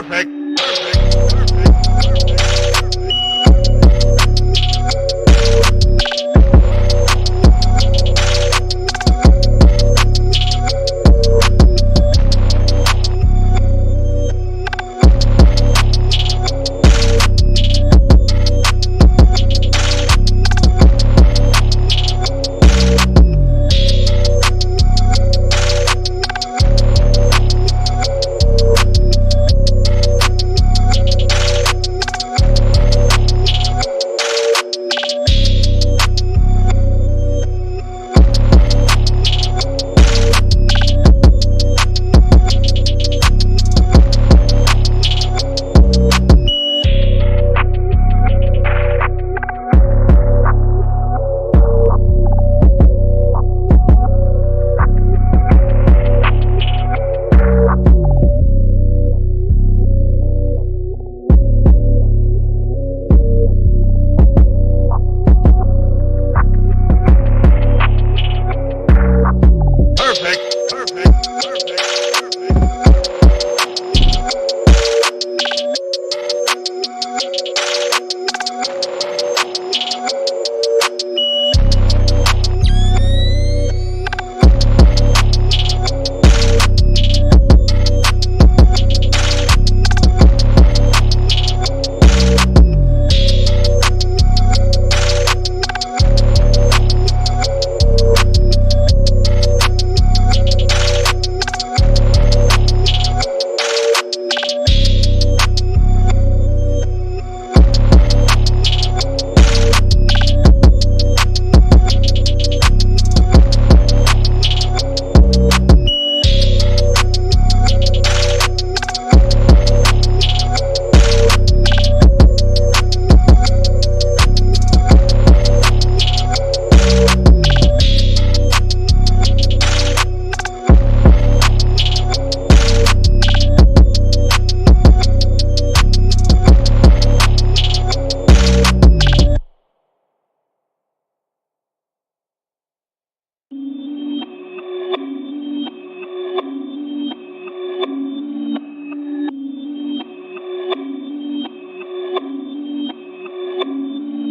Perfect.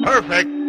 Perfect.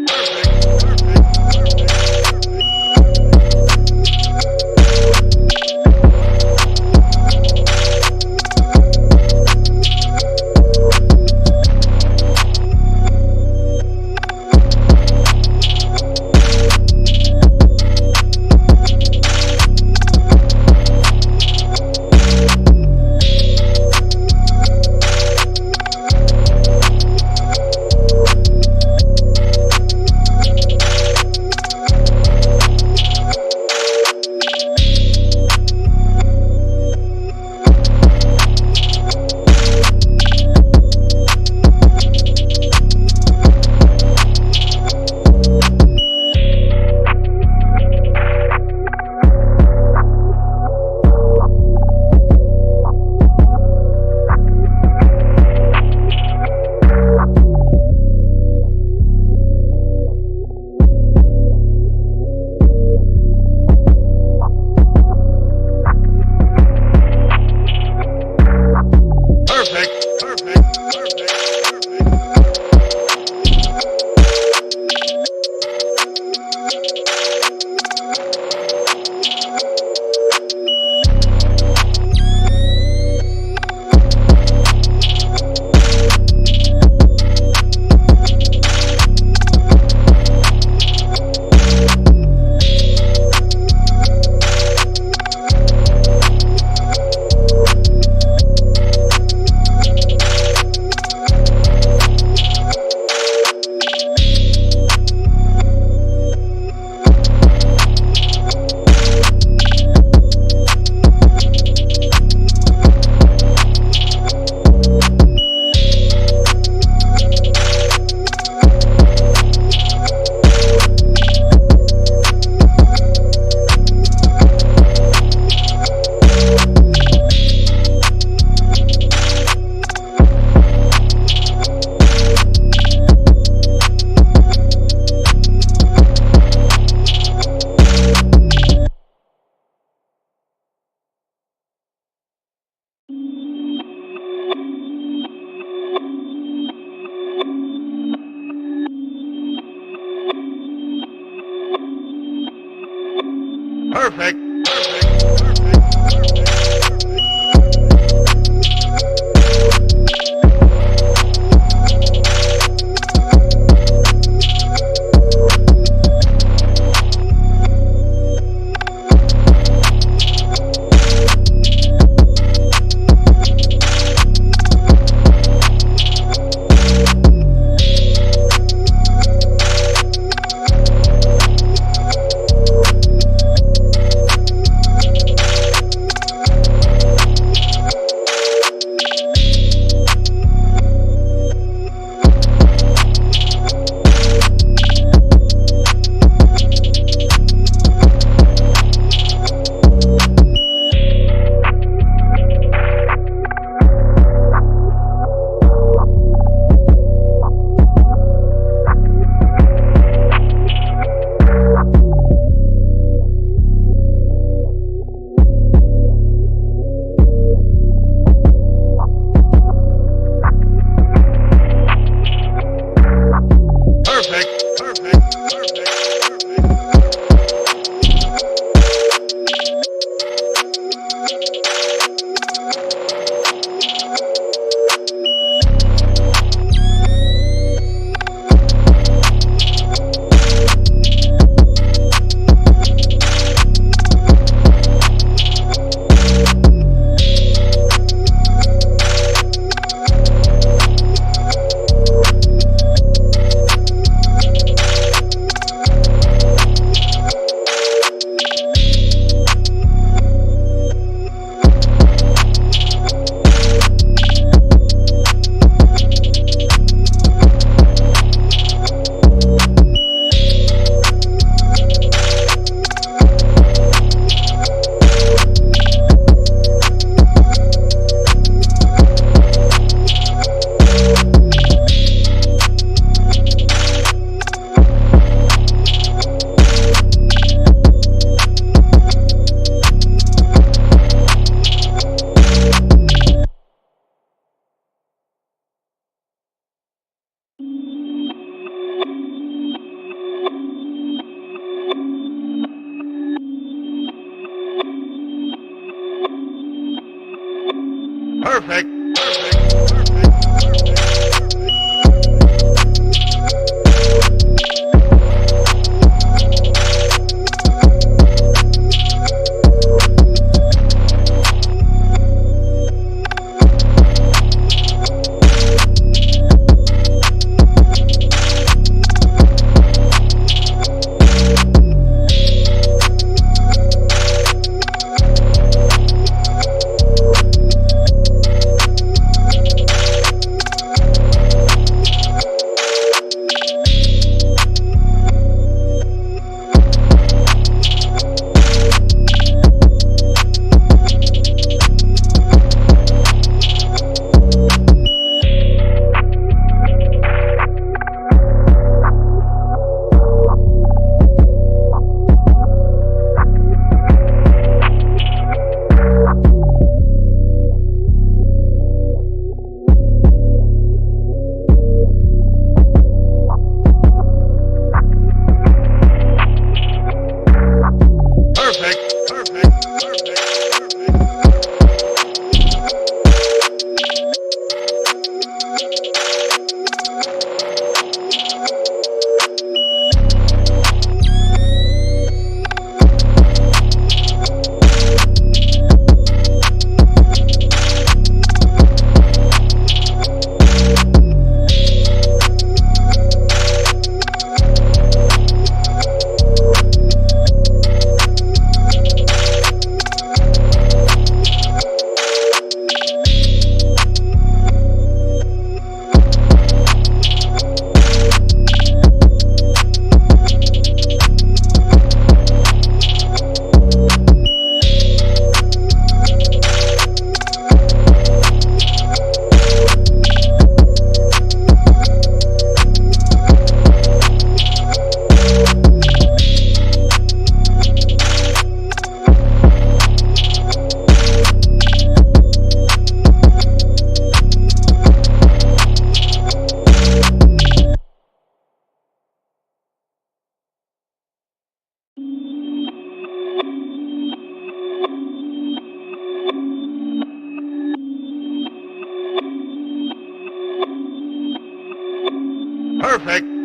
Perfect. Perfect.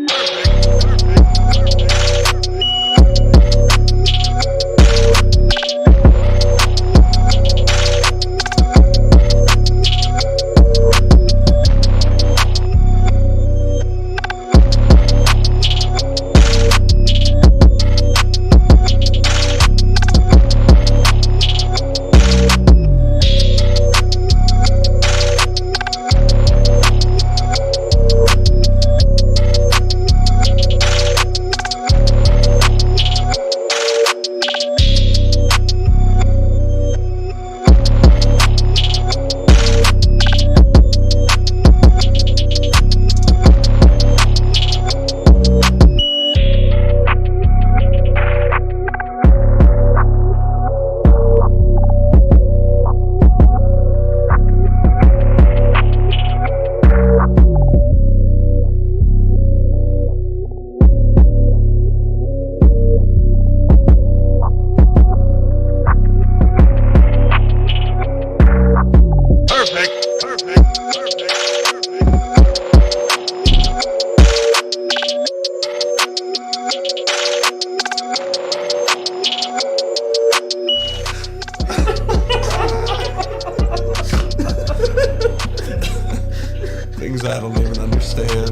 Things I don't even understand.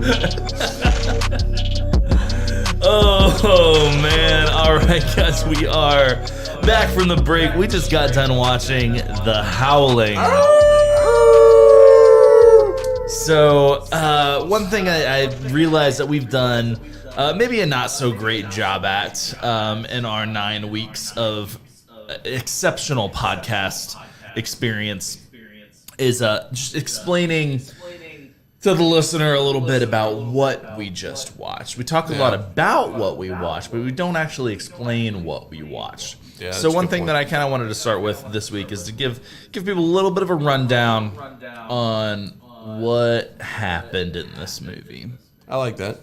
Oh man. All right, guys, we are back from the break. We just got done watching The Howling. So, one thing I realized that we've done maybe a not so great job at in our 9 weeks of exceptional podcast experience is just explaining to the listener a little bit about what we just watched. We talk a lot about what we watched, but we don't actually explain what we watched. Yeah, so one thing that I kind of wanted to start with this week is to give people a little bit of a rundown on what happened in this movie. I like that.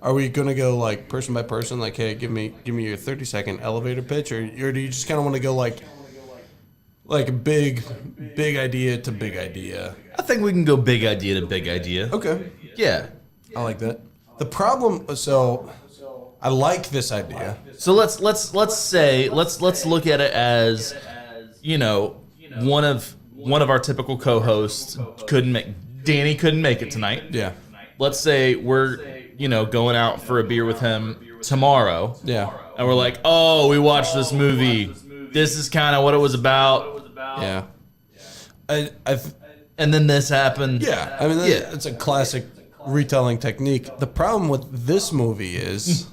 Are we gonna go like person by person? Like, hey, give me your 30-second elevator pitch, or do you just kind of want to go like like a big idea to big idea. I think we can go big idea to big idea. Okay, Yeah. I like that. The problem, so I like this idea. So let's look at it as, one of our typical co-hosts Danny couldn't make it tonight. Yeah, Let's say we're, going out for a beer with him tomorrow. yeah, And we're like, oh, we watched this movie. This is kind of what it was about. yeah. And then this happened. Yeah, I mean, it's a classic retelling technique. The problem with this movie is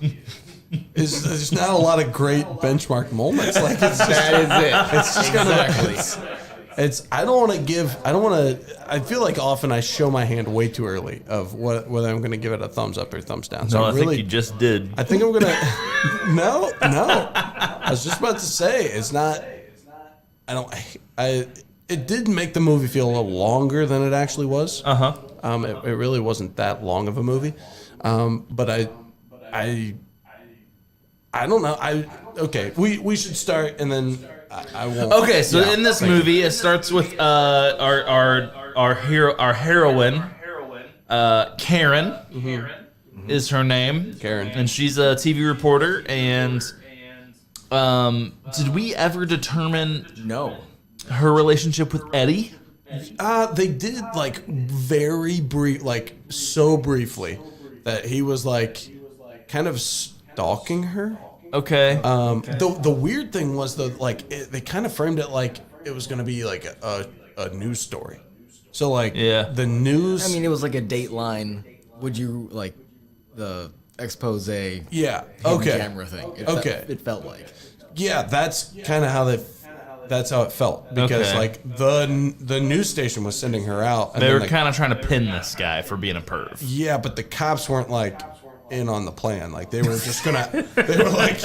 there's not a lot of great benchmark moments. Like it's just, That is it. it's just Exactly. I feel like often I show my hand way too early of whether I'm going to give it a thumbs up or thumbs down. So No, I I'm think really, you just did. I think I'm going to, no. I was just about to say, it's not, it did make the movie feel a little longer than it actually was. Uh-huh. It really wasn't that long of a movie. But I don't know. Okay, we should start and then I won't. Okay, so Yeah, in this thank you. movie, it starts with our heroine, Karen, is her name. Karen. And she's a TV reporter. And did we ever determine No. her relationship with Eddie? They did like very brief, like so briefly that he was like kind of stalking her. Okay. The weird thing was they kind of framed it like it was going to be like a news story. So like the news. I mean, it was like a Dateline. Would you like the expose? Yeah. hidden Okay. Camera thing. It felt like. Yeah, that's kind of how that's how it felt because Okay. like the news station was sending her out. And they then were kind of trying to pin this guy for being a perv. Yeah, but the cops weren't like in on the plan. Like they were just gonna. They were like.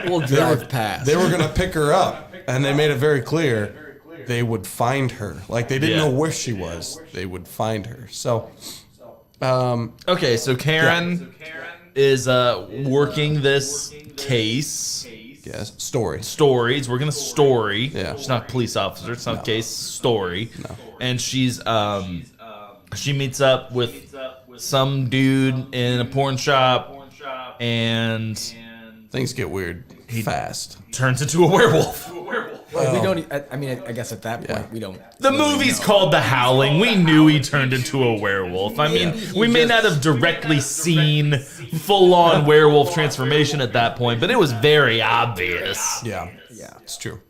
We'll drive past. They were gonna pick her up, and they made it very clear they would find her. Like they didn't Yeah. know where she was. They would find her. So, Okay, so Karen is working this case. yes, story. Stories. We're gonna story. Yeah. She's not a police officer. It's not a case. Story. No. And she's she meets up with some dude in a porn shop and Things get weird fast. turns into a werewolf. Well, we don't. I mean, I guess at that point we don't. The movie's called The Howling. We knew he turned into a werewolf. I mean, we may not have directly seen full-on werewolf transformation at that point, but it was very obvious. Yeah, it's true.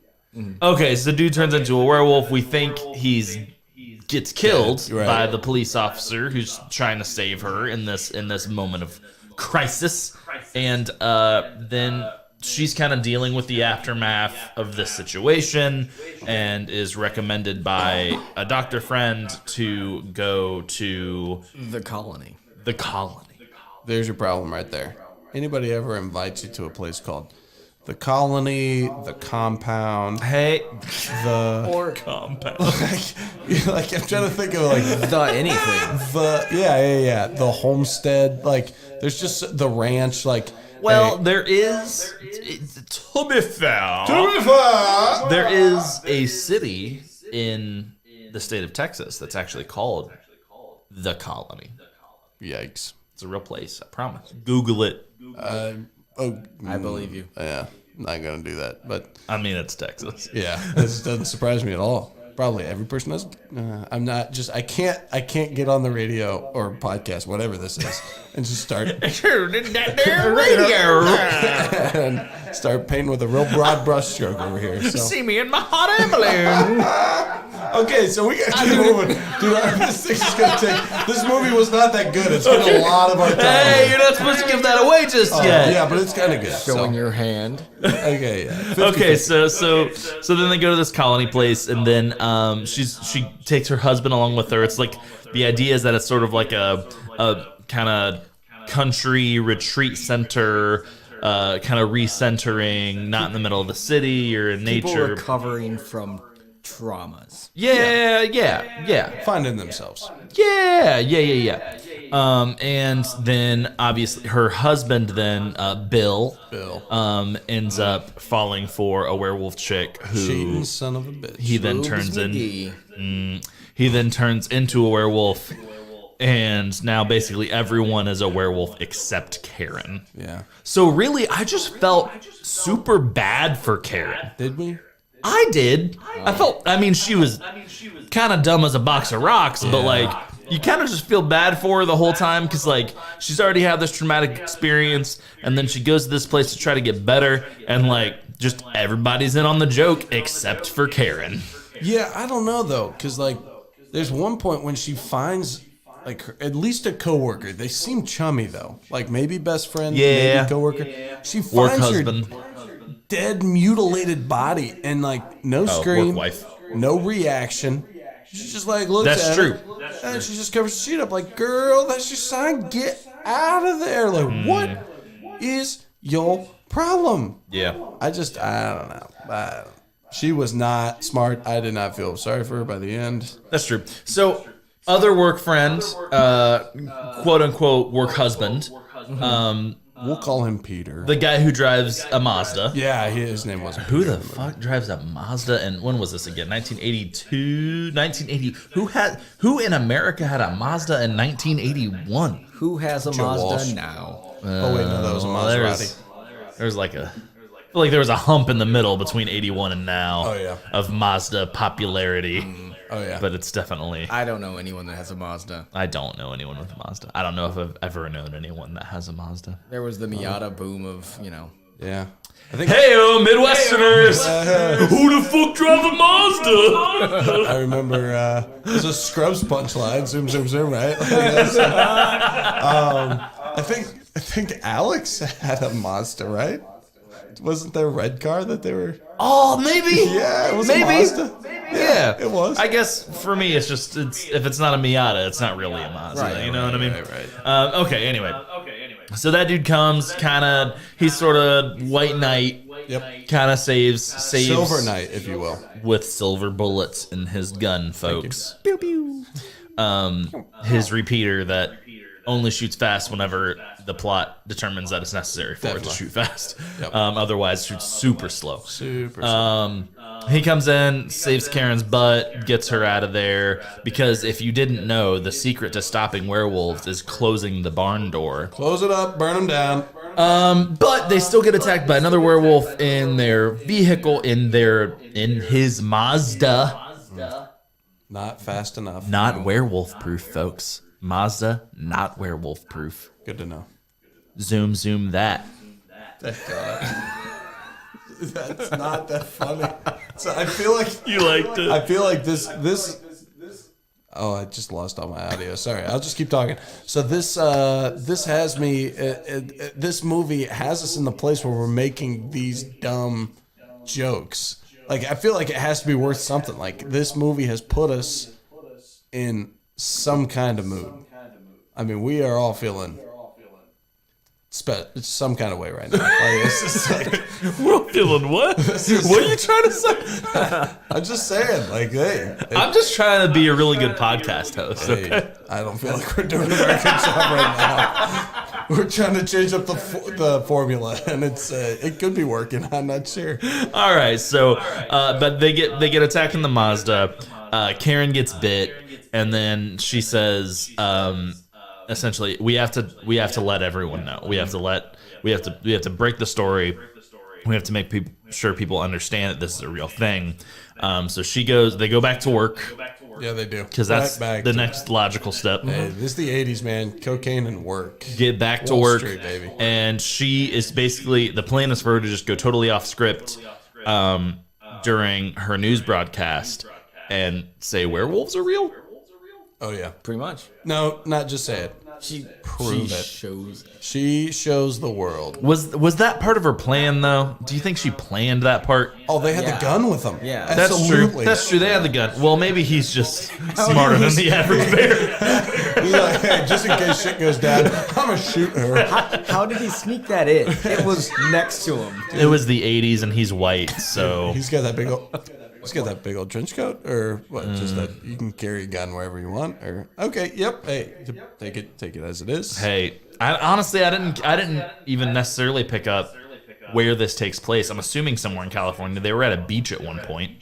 Okay, so the dude turns into a werewolf. We think gets killed Right. by the police officer who's trying to save her in this moment of crisis, and then she's kind of dealing with the aftermath of this situation and is recommended by a doctor friend to go to The colony. the colony. There's your problem right there. Anybody ever invites you to a place called the colony, the compound, Hey, Or compound. like I'm trying to think of like the anything. the homestead, like there's just the ranch, like Well, hey, there is, to be fair, Jennifer! there is a city in the state of Texas that's actually called the Colony. Yikes. It's a real place, I promise. Google it. I believe you. Yeah, not gonna do that, but I mean, it's Texas. yeah, this doesn't surprise me at all. Probably every person does. I'm not just. I can't get on the radio or podcast, whatever this is, and just start and start painting with a real broad brush stroke over here. So See me in my hot air balloon. okay, so we got to keep moving. Dude, this thing is gonna take. This movie was not that good. It's been a lot of our time. Hey, you're not supposed to give that away just yet. Yeah, but it's kind of good. Showing So, your hand. okay, yeah. Okay, so then they go to this colony place, and then she takes her husband along with her. It's like the idea is that it's sort of like a kind of country retreat center, kind of recentering, not in the middle of the city or in People nature. recovering from traumas. Yeah. Finding themselves. Yeah. And then obviously her husband then Bill ends up falling for a werewolf chick who Cheating son of a bitch. he then turns into a werewolf, and now basically everyone is a werewolf except Karen. Yeah. So really, I just felt super bad for Karen. Did we? I did. I mean, she was kind of dumb as a box of rocks, but like, you kind of just feel bad for her the whole time because like she's already had this traumatic experience, and then she goes to this place to try to get better, and like just everybody's in on the joke except for Karen. Yeah, I don't know though, because like there's one point when she finds like at least a coworker. They seem chummy though, like maybe best friend, maybe coworker. She Work finds husband. her dead, mutilated body, and like no scream, work wife. no reaction. She just like looks That's at true. it, and she just covers the sheet up like, girl, that's your sign. Get out of there. Like, what is your problem? Yeah. I don't know. She was not smart. I did not feel sorry for her by the end. That's true. So, other work friend, quote unquote work husband, We'll call him Peter. the guy who drives a Mazda. Yeah, his name wasn't Who Peter. the fuck drives a Mazda? And when was this again? 1982, 1980. Who in America had a Mazda in 1981? Who has a Joe Mazda Walsh. now? Oh wait, no, that was a Maserati. There's like a, I feel like there was a hump in the middle between 81 and now. Oh, yeah. Of Mazda popularity. Oh yeah. But it's definitely. I don't know anyone that has a Mazda. I don't know anyone with a Mazda. I don't know if I've ever known anyone that has a Mazda. There was the Miata boom of, Yeah. I think Hey, Midwesterners! Who the fuck drive a Mazda? I remember there's a Scrubs punchline, zoom, zoom, zoom, right? I think Alex had a Mazda, right? Wasn't there a red car that they were? Oh, maybe. Yeah, it was Maybe. a Mazda. Yeah, it was. I guess for me, it's just if it's not a Miata, it's not really a Mazda. Right, you know what I mean? Right. Okay. Anyway. So that dude comes, he's sort of white knight. Yep. Kind of saves Silver Knight, if you will. with silver bullets in his gun, folks. Pew pew. His repeater that only shoots fast whenever the plot determines that it's necessary for it to shoot fast. Yep. Otherwise, shoots super slow. Super. He comes in, saves Karen's butt, gets her out of there, because if you didn't know, the secret to stopping werewolves is closing the barn door. Close it up, burn them down. But they still get attacked by another werewolf in their vehicle, in his Mazda. Not fast enough. Not werewolf proof, folks. Mazda, not werewolf proof. Good to know. Zoom, zoom that. That's not that funny. So I feel like You liked it. I feel like this. Oh, I just lost all my audio. Sorry, I'll just keep talking. So this has me. This movie has us in the place where we're making these dumb jokes. Like I feel like it has to be worth something. Like this movie has put us in some kind of mood. I mean, we are all feeling some kind of way right now. Like, it's just like, We're feeling what? What are you trying to say? I'm just saying, like, hey, I'm just trying to be a really good podcast host. Okay? hey, I don't feel like we're doing a very good job right now. We're trying to change up the formula, and it could be working. I'm not sure. All right, so but they get attacked in the Mazda. Karen gets bit, and then she says, essentially, we have to let everyone know. We have to break the story. We have to make sure people understand that this is a real thing. So they go back to work. Yeah, they do. Because that's Right back the to- next logical step. Hey, this is the 80s, man. Cocaine and work. Get back to Wall work. Street, baby. And she is basically, the plan is for her to just go totally off script during her news broadcast and say werewolves are real. Oh, yeah. Pretty much. No, not just say it. She Prove it. shows it. She shows the world. Was that part of her plan, though? Do you think she planned that part? Oh, they had the gun with them. Yeah. That's Absolutely. true. That's true. They had the gun. Well, maybe he's just smarter than the average bear. He's like, hey, just in case shit goes down, I'm going to shoot her. How did he sneak that in? It was next to him. It was the 80s, and he's white, so He's got that big old... He's got that big old trench coat, or what? Just that you can carry a gun wherever you want, or okay, yep. Hey, take it as it is. Hey, honestly, I didn't even necessarily pick up where this takes place. I'm assuming somewhere in California. They were at a beach at one point.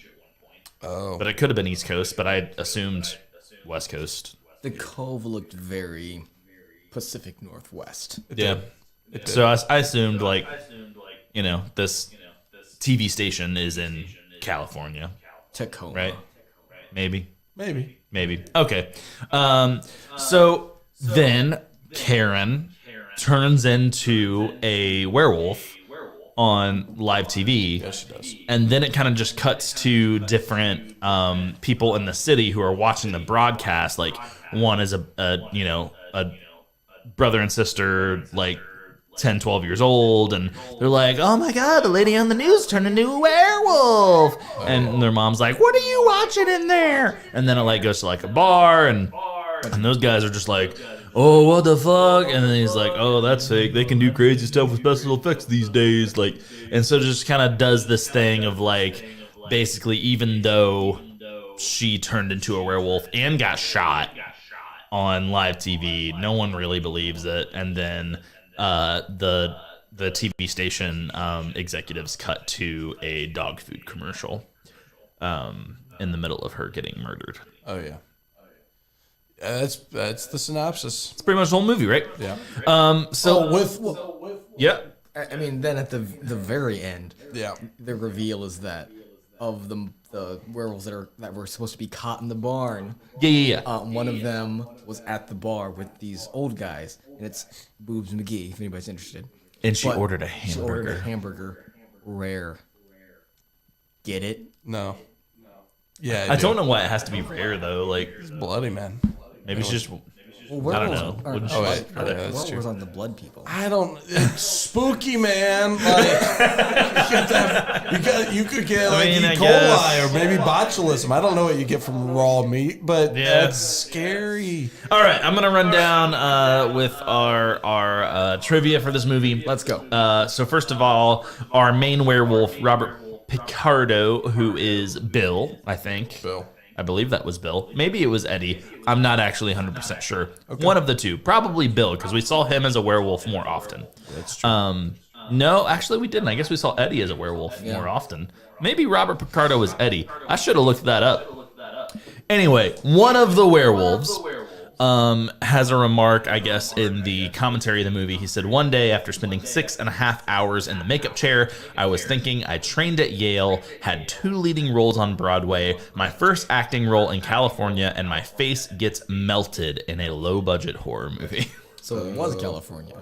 Oh, But it could have been East Coast, but I assumed West Coast. The cove looked very Pacific Northwest. Yeah. So I assumed, like, this TV station is in California, Tacoma. right? Maybe. maybe. Okay. So then Karen turns into a werewolf on live TV. Yes, she does. And then it kind of just cuts to different people in the city who are watching the broadcast. Like, one is a brother and sister, like 10, 12 years old, and they're like, oh my God, the lady on the news turned into a werewolf. And their mom's like, what are you watching in there? And then it like goes to like a bar, and those guys are just like, oh, what the fuck? And then he's like, oh, that's fake. They can do crazy stuff with special effects these days. Like, and so just kind of does this thing of like, basically, even though she turned into a werewolf and got shot on live TV, no one really believes it. And then the TV station executives cut to a dog food commercial in the middle of her getting murdered. Oh yeah. That's the synopsis. It's pretty much the whole movie, right? Yeah. Yeah. I mean, then at the very end, Yeah. the reveal is that of the werewolves that were supposed to be caught in the barn, Yeah. one of them was at the bar with these old guys, and it's Boobs McGee, if anybody's interested. And she But ordered a She ordered a hamburger. hamburger, rare. Get it? No. Yeah. I don't know why it has to be rare though. Like, It's bloody, man. maybe it's just. Well, I don't werewolves know. aren't- Wouldn't she Oh, like- yeah, that's werewolves true. aren't the blood people. I don't. It's spooky, man. Like you could get like mean, E. I coli guess. or maybe botulism. I don't know what you get from raw meat, but Yeah. that's scary. All right, I'm gonna run down with our trivia for this movie. Let's go. So first of all, our main werewolf, Robert Picardo, who is Bill, I think. Bill. I believe that was Bill. Maybe it was Eddie. I'm not actually 100% sure. One of the two. Probably Bill, because we saw him as a werewolf more often. That's true. No, actually we didn't. I guess we saw Eddie as a werewolf more often. Maybe Robert Picardo was Eddie. I should have looked that up. Anyway, one of the werewolves has a remark, I guess, in the commentary of the movie. He said, one day after spending 6.5 hours in the makeup chair, I was thinking I trained at Yale, had 2 leading roles on Broadway, my first acting role in California, and my face gets melted in a low-budget horror movie. So it was California.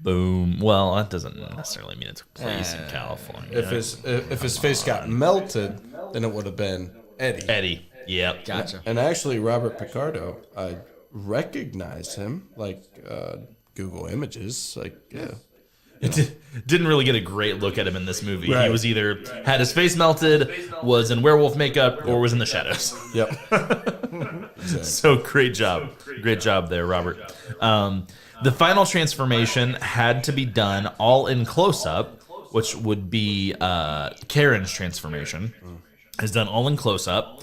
Boom. Well, that doesn't necessarily mean it took place in California. If his face got melted, then it would have been Eddie. Eddie. Yep. Gotcha. And actually, Robert Picardo, I recognized him, like Google Images, like yeah. Didn't really get a great look at him in this movie. He Right. was either had his face melted, was in werewolf makeup, or was in the shadows. Yep. So great job there, Robert. The final transformation had to be done all in close up, which would be Karen's transformation. Is done all in close up.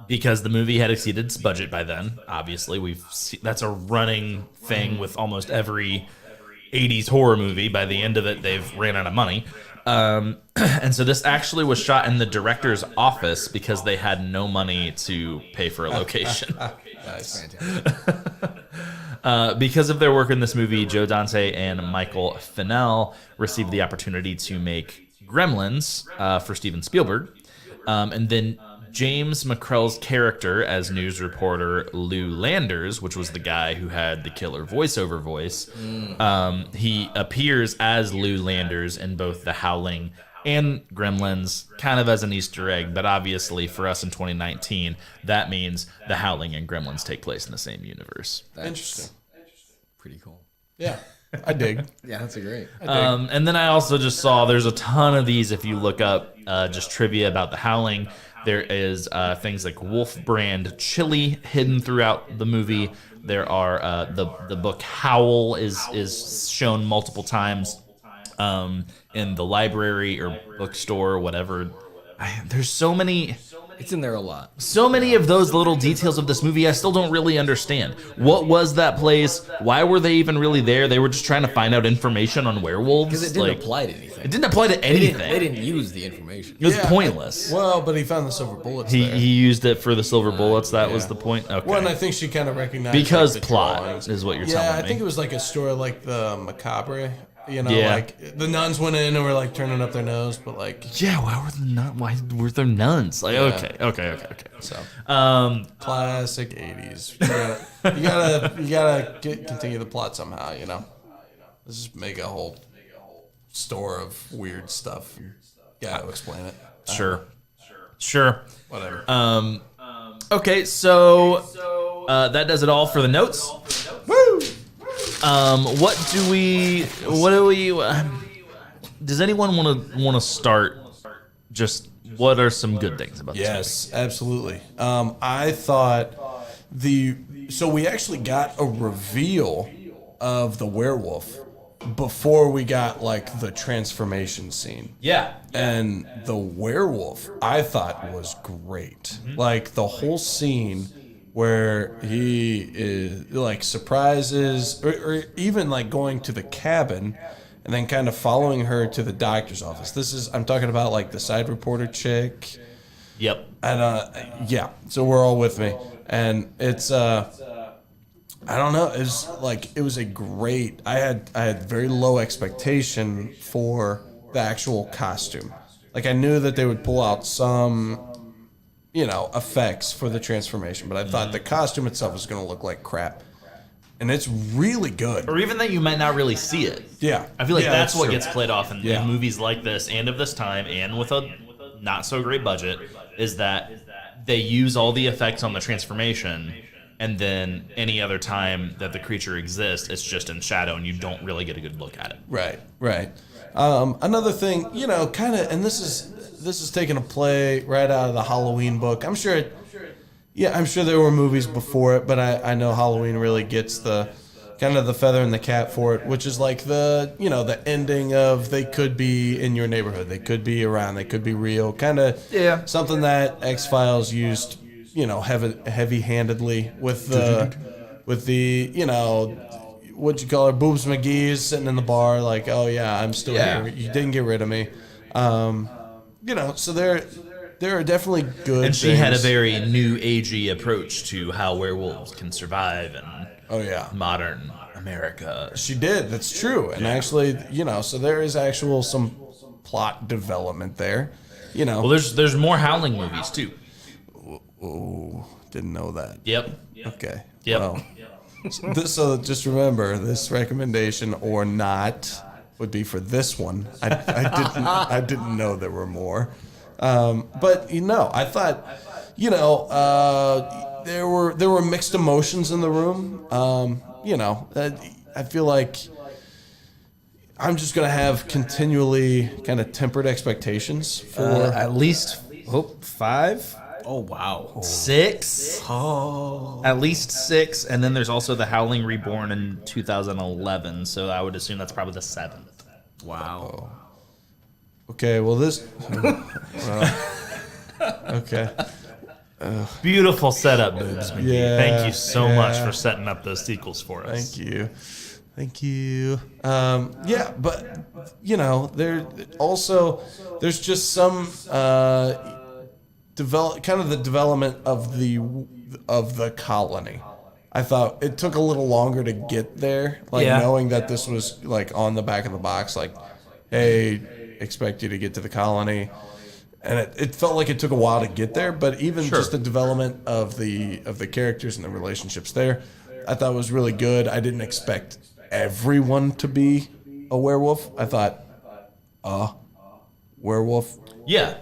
Because the movie had exceeded its budget by then. Obviously, that's a running thing with almost every 80s horror movie. By the end of it, they've ran out of money. And so this actually was shot in the director's office because they had no money to pay for a location. Nice. Because of their work in this movie, Joe Dante and Michael Fennell received the opportunity to make Gremlins for Steven Spielberg. And then James McCrell's character as news reporter Lou Landers, which was the guy who had the killer voiceover voice, he appears as Lou Landers in both The Howling and Gremlins, kind of as an Easter egg, but obviously for us in 2019, that means The Howling and Gremlins take place in the same universe. Interesting. Pretty cool. Yeah, I dig. Yeah, that's a great. And then I also just saw there's a ton of these if you look up just trivia about The Howling. There is things like Wolf brand chili hidden throughout the movie. There are the book Howl is shown multiple times in the library or bookstore, whatever there's so many. It's in there a lot. So many of those little details of this movie I still don't really understand. What was that place? Why were they even really there? They were just trying to find out information on werewolves. Because it didn't apply to anything. It didn't apply to anything. They didn't use the information. It was pointless. Well, but he found the silver bullets He there. used it for the silver bullets. That was the point. Okay. Well, and I think she kind of recognized Because like, the plot drawings. is what you're Yeah, telling me. I think it was like a story like the Macabre. You know, Yeah. like the nuns went in and were like turning up their nose, but like Yeah, why were there nuns? Like, okay. so. Um, Classic 80s. You gotta continue the plot somehow. You know, let's just make a whole store of weird stuff. Gotta explain it. sure. Whatever. Okay, so that does it all for the notes. Woo! What do we? Does anyone want to start? Just what are some good things about this Yes, absolutely. I thought so we actually got a reveal of the werewolf before we got like the transformation scene. movie? Yeah. And the werewolf, I thought, was great. Like the whole scene where he is like surprises, or even like going to the cabin and then kind of following her to the doctor's office. I'm talking about like the side reporter chick. Yep. And yeah, so we're all with me. And it's I don't know, it was a great, I had very low expectation for the actual costume. Like I knew that they would pull out some, effects for the transformation, but I thought the costume itself was going to look like crap. And it's really good. Or even that you might not really see it. Yeah. I feel like Yeah, that's what true. gets played off in Yeah. movies like this and of this time and with a not so great budget is that they use all the effects on the transformation and then any other time that the creature exists, it's just in shadow and you don't really get a good look at it. Right. Another thing, kind of, and this is taking a play right out of the Halloween book. I'm sure there were movies before it, but I know Halloween really gets the kind of the feather in the cap for it, which is like the ending of they could be in your neighborhood, they could be around, they could be real, kind of something that X-Files used, heavy-handedly with the what'd you call her, Boobs McGee's sitting in the bar like, oh yeah, I'm still here, you didn't get rid of me, so there are definitely good And she things. had a very new agey approach to how werewolves can survive in modern America. She did. That's true. And actually, so there is some plot development there. Well, there's more Howling movies too. Oh, didn't know that. Yep. Okay. Yep. Well, so just remember, this recommendation or not would be for this one. I didn't know there were more. But I thought, there were mixed emotions in the room. I feel like I'm just gonna have continually kind of tempered expectations for At least 5. Oh, wow. 6. Oh. At least 6, and then there's also the Howling Reborn in 2011. So I would assume that's probably the 7th. Wow. Okay. Well, this. Okay. Beautiful setup, Boobs McGee. Yeah, Thank you so much yeah. for setting up those sequels for us. Thank you. But there's just some the development of the colony. I thought it took a little longer to get there, knowing that this was like on the back of the box, like, hey, expect you to get to the colony. And it felt like it took a while to get there, but even just the development of the characters and the relationships there, I thought was really good. I didn't expect everyone to be a werewolf. I thought, werewolf. Yeah.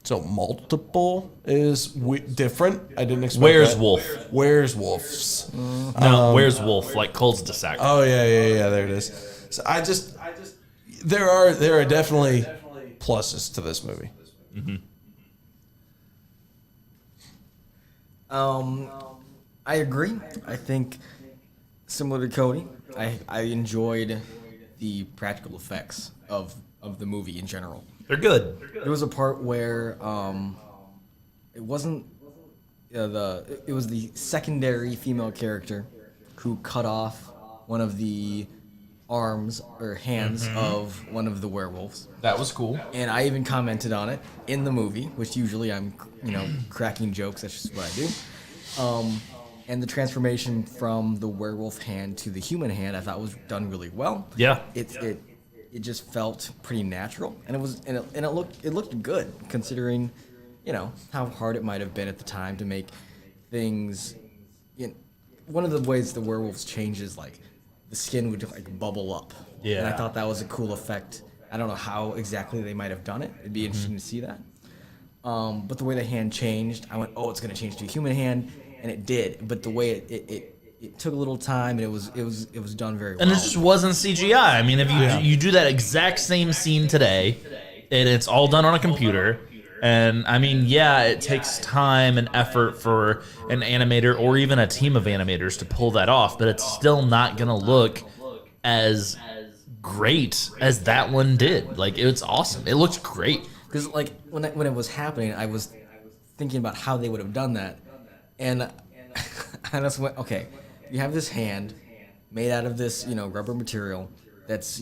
So multiple is different. I didn't expect Where's that. Wolf? Where's wolves? No, where's Wolf? Like Cole's Dessac. Oh yeah. There it is. So I just there are definitely pluses to this movie. I agree. I think similar to Cody, I enjoyed the practical effects of the movie in general. They're good. There was a part where it wasn't it was the secondary female character who cut off one of the arms or hands of one of the werewolves. That was cool. And I even commented on it in the movie, which usually I'm, cracking jokes. That's just what I do. And the transformation from the werewolf hand to the human hand, I thought was done really well. Yeah. It just felt pretty natural, and it looked good considering, how hard it might have been at the time to make things. One of the ways the werewolves change is like the skin would like bubble up. Yeah. And I thought that was a cool effect. I don't know how exactly they might have done it. It'd be interesting to see that. But the way the hand changed, I went, oh, it's going to change to a human hand, and it did. But the way it took a little time, and it was done very well. And it just wasn't CGI. I mean, if you do that exact same scene today, and it's all done on a computer, and I mean, yeah, it takes time and effort for an animator or even a team of animators to pull that off, but it's still not going to look as great as that one did. Like, it's awesome. It looks great. Because like when it was happening, I was thinking about how they would have done that, and I just went, okay, you have this hand made out of this rubber material that's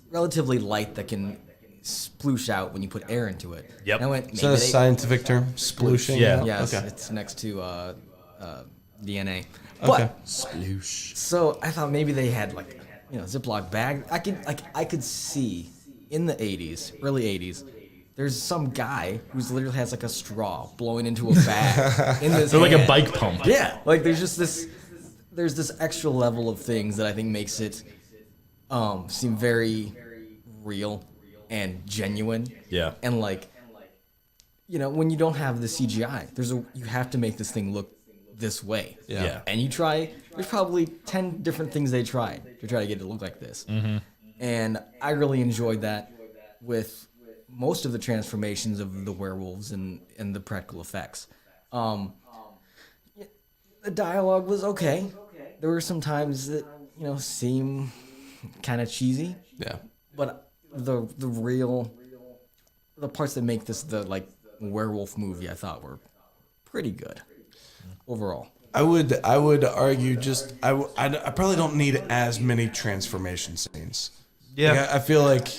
relatively light that can sploosh out when you put air into it. Yep. And I went, Is that a scientific term? Splooshing? Yeah. Yes, Okay. it's next to DNA. Okay. But so I thought maybe they had like Ziploc bag. I could see in the 80s, early 80s, there's some guy who's literally has like a straw blowing into a bag in this. They're like a hand. bike pump. Yeah, like there's this extra level of things that I think makes it seem very real and genuine. Yeah. And like when you don't have the CGI, you have to make this thing look this way. Yeah. And there's probably 10 different things they tried to try to get it to look like this. Mm-hmm. And I really enjoyed that with most of the transformations of the werewolves and the practical effects. The dialogue was okay. There were some times that seem kind of cheesy. Yeah. But the parts that make this the like werewolf movie, I thought were pretty good overall. I would argue I probably don't need as many transformation scenes. Yeah. Like, I feel like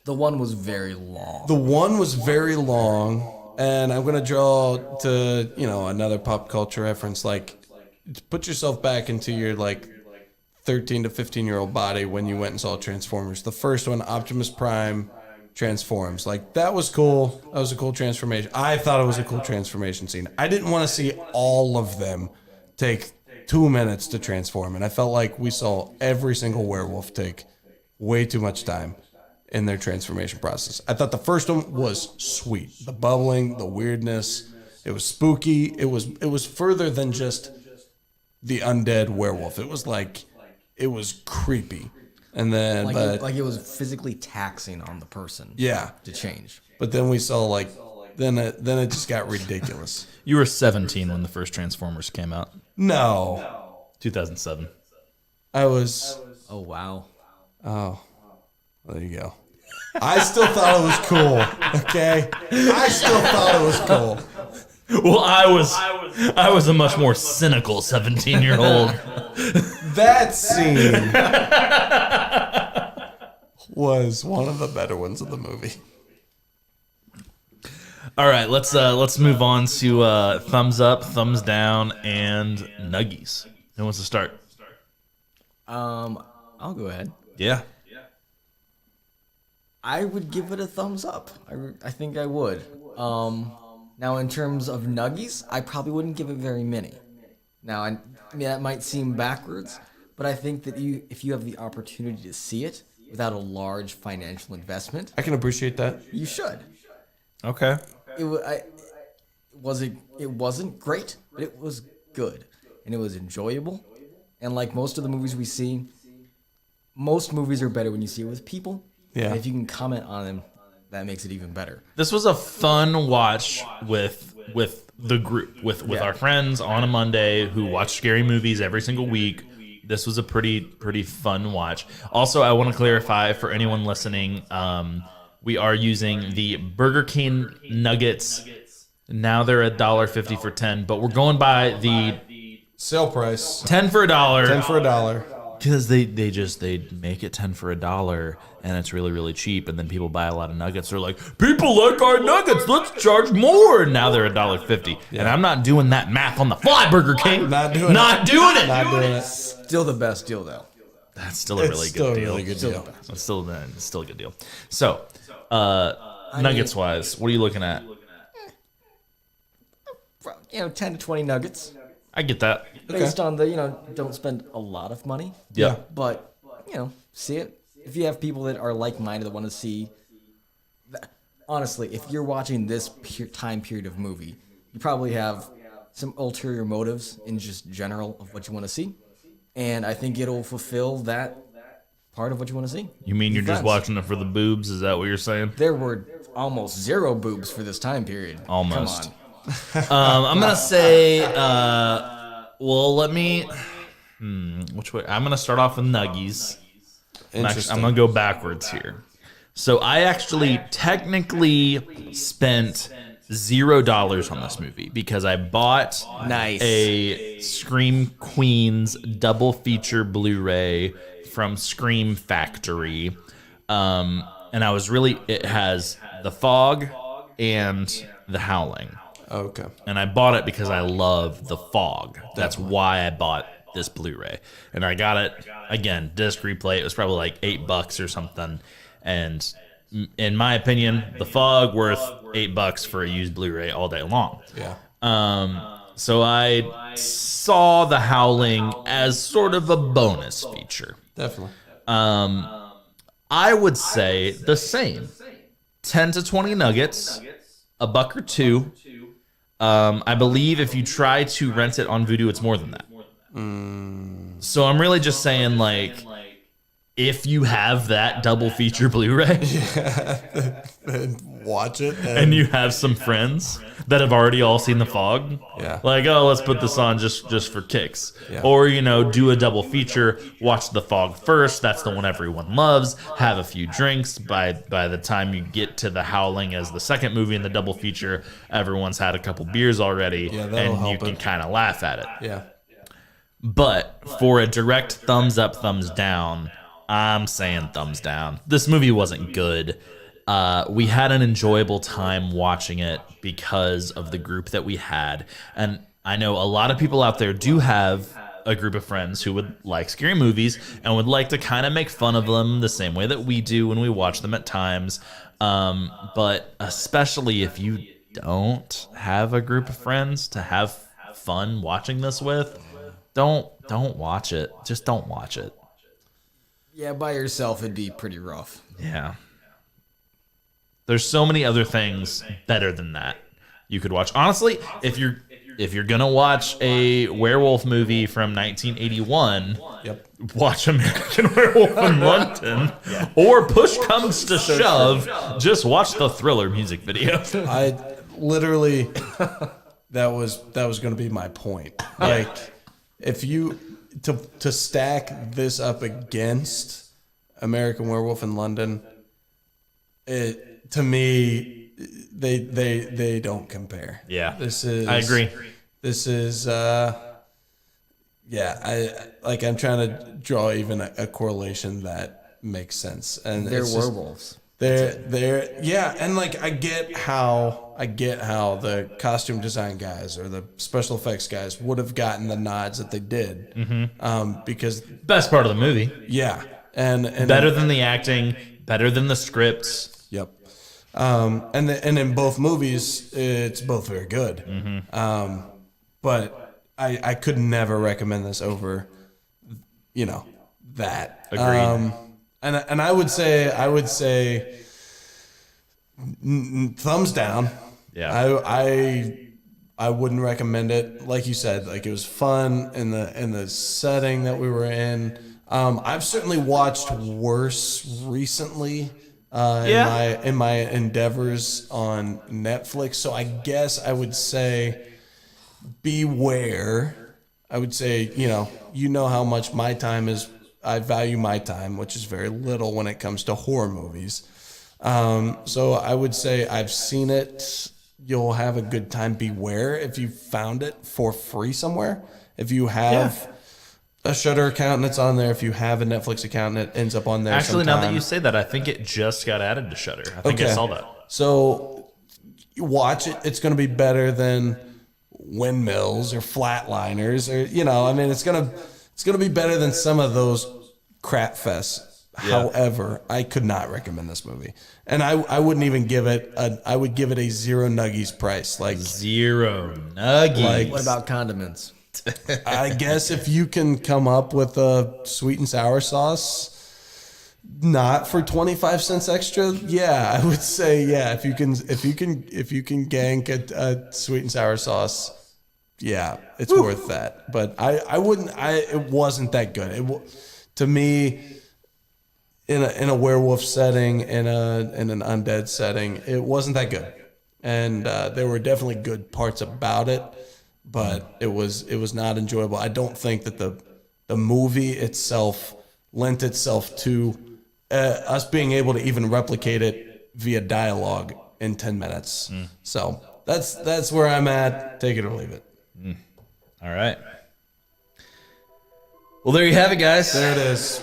The one was very long. the one was very long, and I'm gonna draw to another pop culture reference. Like, put yourself back into your 13 to 15-year-old body when you went and saw Transformers. The first one, Optimus Prime transforms. Like, that was cool. That was a cool transformation. I thought it was a cool transformation scene. I didn't want to see all of them take 2 minutes to transform, and I felt like we saw every single werewolf take way too much time in their transformation process. I thought the first one was sweet. The bubbling, the weirdness, it was spooky. It was further than just the undead werewolf. It was creepy. And then it was physically taxing on the person. Yeah. To change. But then we saw then it just got ridiculous. You were 17 when the first Transformers came out. No. 2007. I was Oh wow. Oh. There you go. I still thought it was cool. Okay? I still thought it was cool. Well, I was a much more cynical 17-year-old. That scene was one of the better ones of the movie. All right, let's move on to thumbs up, thumbs down, and nuggies. Who wants to start? I'll go ahead. Yeah. I would give it a thumbs up. I think I would. Now, in terms of nuggies, I probably wouldn't give it very many. Now, I mean, that might seem backwards, but I think that if you have the opportunity to see it without a large financial investment, I can appreciate that. you should. Okay. It wasn't great, but it was good, and it was enjoyable. And like most of the movies we see, most movies are better when you see it with people. Yeah. And if you can comment on them, that makes it even better. This was a fun watch with the group, with our friends on a Monday who watch scary movies every single week. This was a pretty fun watch. Also, I want to clarify for anyone listening, we are using the Burger King nuggets. Now they're $1.50 for 10, but we're going by the Sale price. 10 for $1. 10 for $1. Because they make it 10 for $1, and it's really, really cheap, and then people buy a lot of nuggets. They're like, people like our nuggets, let's charge more. And now they're $1.50. Yeah. And I'm not doing that math on the fly, Burger King. Not doing it. Not doing it. Still the best deal though. That's still a really good deal. Really good deal. It's still a good deal. So, nuggets wise, what are you looking at? 10 to 20 nuggets. I get that. Based on the, don't spend a lot of money. Yeah. But, see it. If you have people that are like-minded that want to see, honestly, if you're watching this time period of movie, you probably have some ulterior motives in just general of what you want to see. And I think it'll fulfill that part of what you want to see. You mean you're just watching it for the boobs? Is that what you're saying? There were almost zero boobs for this time period. Almost. Come on. I'm gonna say, let me. Which way? I'm gonna start off with nuggies. I'm gonna go backwards here. So I actually technically spent $0 on this movie because I bought a Scream Queens double feature Blu-ray from Scream Factory, and I was it has The Fog and The Howling. Okay. And I bought it because I love The Fog. That's why I bought this Blu-ray. And I got it, again, disc replay. It was probably like $8 or something. And in my opinion, The Fog worth $8 for a used Blu-ray all day long. Yeah. So I saw The Howling as sort of a bonus feature. Definitely. I would say the same. 10 to 20 nuggets, $1 or $2. I believe if you try to rent it on Vudu, it's more than that. So I'm really just saying, like, if you have that double feature Blu-ray, watch it, and you have some friends that have already all seen The Fog, like, let's put this on just for kicks, or do a double feature, watch The Fog first. That's the one everyone loves. Have a few drinks. By the time you get to The Howling as the second movie in the double feature, everyone's had a couple beers already, and you can kind of laugh at it. Yeah. But for a direct thumbs up, thumbs down, I'm saying thumbs down. This movie wasn't good. We had an enjoyable time watching it because of the group that we had. And I know a lot of people out there do have a group of friends who would like scary movies and would like to kind of make fun of them the same way that we do when we watch them at times. But especially if you don't have a group of friends to have fun watching this with, don't watch it. Just don't watch it. Yeah, by yourself it'd be pretty rough. Yeah. There's so many other things better than that you could watch. Honestly, if you're gonna watch a werewolf movie from 1981, watch American Werewolf in London, or push comes to shove, just watch the Thriller music video. I literally, that was going to be my point. Like, if you to stack this up against American Werewolf in London, to me, they don't compare. Yeah, I agree. This is I'm trying to draw even a correlation that makes sense. And they're werewolves. And like I get how the costume design guys or the special effects guys would have gotten the nods that they did, because best part of the movie. Yeah, and better than the acting, better than the scripts. Yep. And in both movies, it's both very good. But I could never recommend this over, that. Agreed. And I would say thumbs down. Yeah. I wouldn't recommend it. Like you said, like it was fun in the setting that we were in. I've certainly watched worse recently in my endeavors on Netflix. So I guess I would say beware. I would say, you know how much my time is. I value my time, which is very little when it comes to horror movies. So I would say I've seen it. You'll have a good time. Beware if you found it for free somewhere. If you have a Shudder account and it's on there, if you have a Netflix account and it ends up on there. Actually, now that sometime. you say that, I think it just got added to Shudder. I think I saw that. So you watch it. It's going to be better than Windmills or Flatliners, or I mean, it's gonna be better than some of those crap fests. Yeah. However, I could not recommend this movie, and I wouldn't even give it. I would give it a 0 nuggies price. Like 0 nuggies. Like- What about condiments? I guess if you can come up with a sweet and sour sauce, not for 25 cents extra, I would say if you can gank a sweet and sour sauce, it's worth that. But I wouldn't. It wasn't that good. To me, in a werewolf setting, in an undead setting, it wasn't that good. And there were definitely good parts about it, but it was not enjoyable. I don't think that the movie itself lent itself to us being able to even replicate it via dialogue in 10 minutes. So that's where I'm at. Take it or leave it. All right. Well, there you have it, guys. There it is.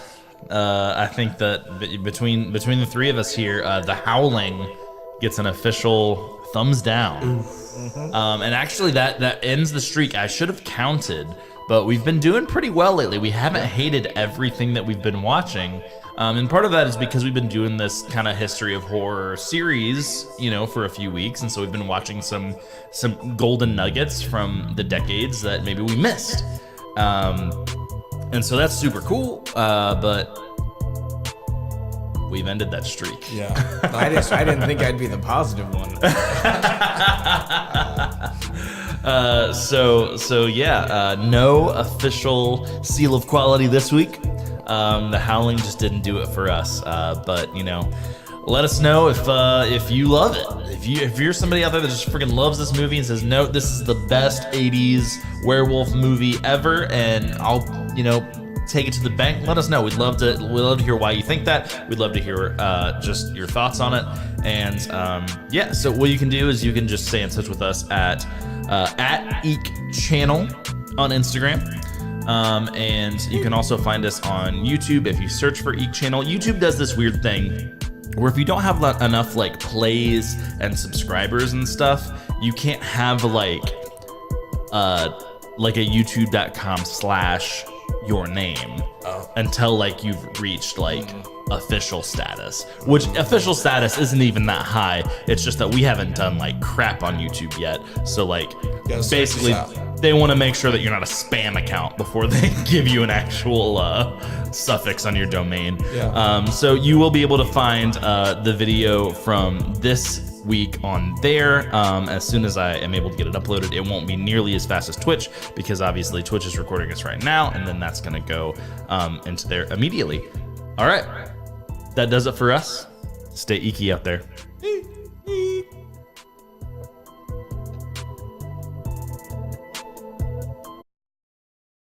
I think that between the three of us here, the Howling gets an official thumbs down. And actually, that ends the streak. I should have counted, but we've been doing pretty well lately. We haven't hated everything that we've been watching. And part of that is because we've been doing this kind of history of horror series, for a few weeks. And so we've been watching some golden nuggets from the decades that maybe we missed. And so that's super cool. But we've ended that streak. Yeah. I didn't think I'd be the positive one. No official seal of quality this week. The Howling just didn't do it for us. But let us know if you love it. If you're somebody out there that just freaking loves this movie and says, no, this is the best 80s werewolf movie ever, and I'll take it to the bank, let us know. We'd love to hear why you think that. We'd love to hear just your thoughts on it. And so what you can do is you can just stay in touch with us at Eek Channel on Instagram. And you can also find us on YouTube if you search for Eek Channel. YouTube does this weird thing where if you don't have enough plays and subscribers and stuff, you can't have a youtube.com/your name until you've reached official status, which official status isn't even that high. It's just that we haven't done crap on YouTube yet. So basically they want to make sure that you're not a spam account before they give you an actual suffix on your domain. So you will be able to find the video from this week on there as soon as I am able to get it uploaded. It won't be nearly as fast as Twitch because obviously Twitch is recording us right now, and then that's going to go into there immediately. All right, that does it for us. Stay eeky out there.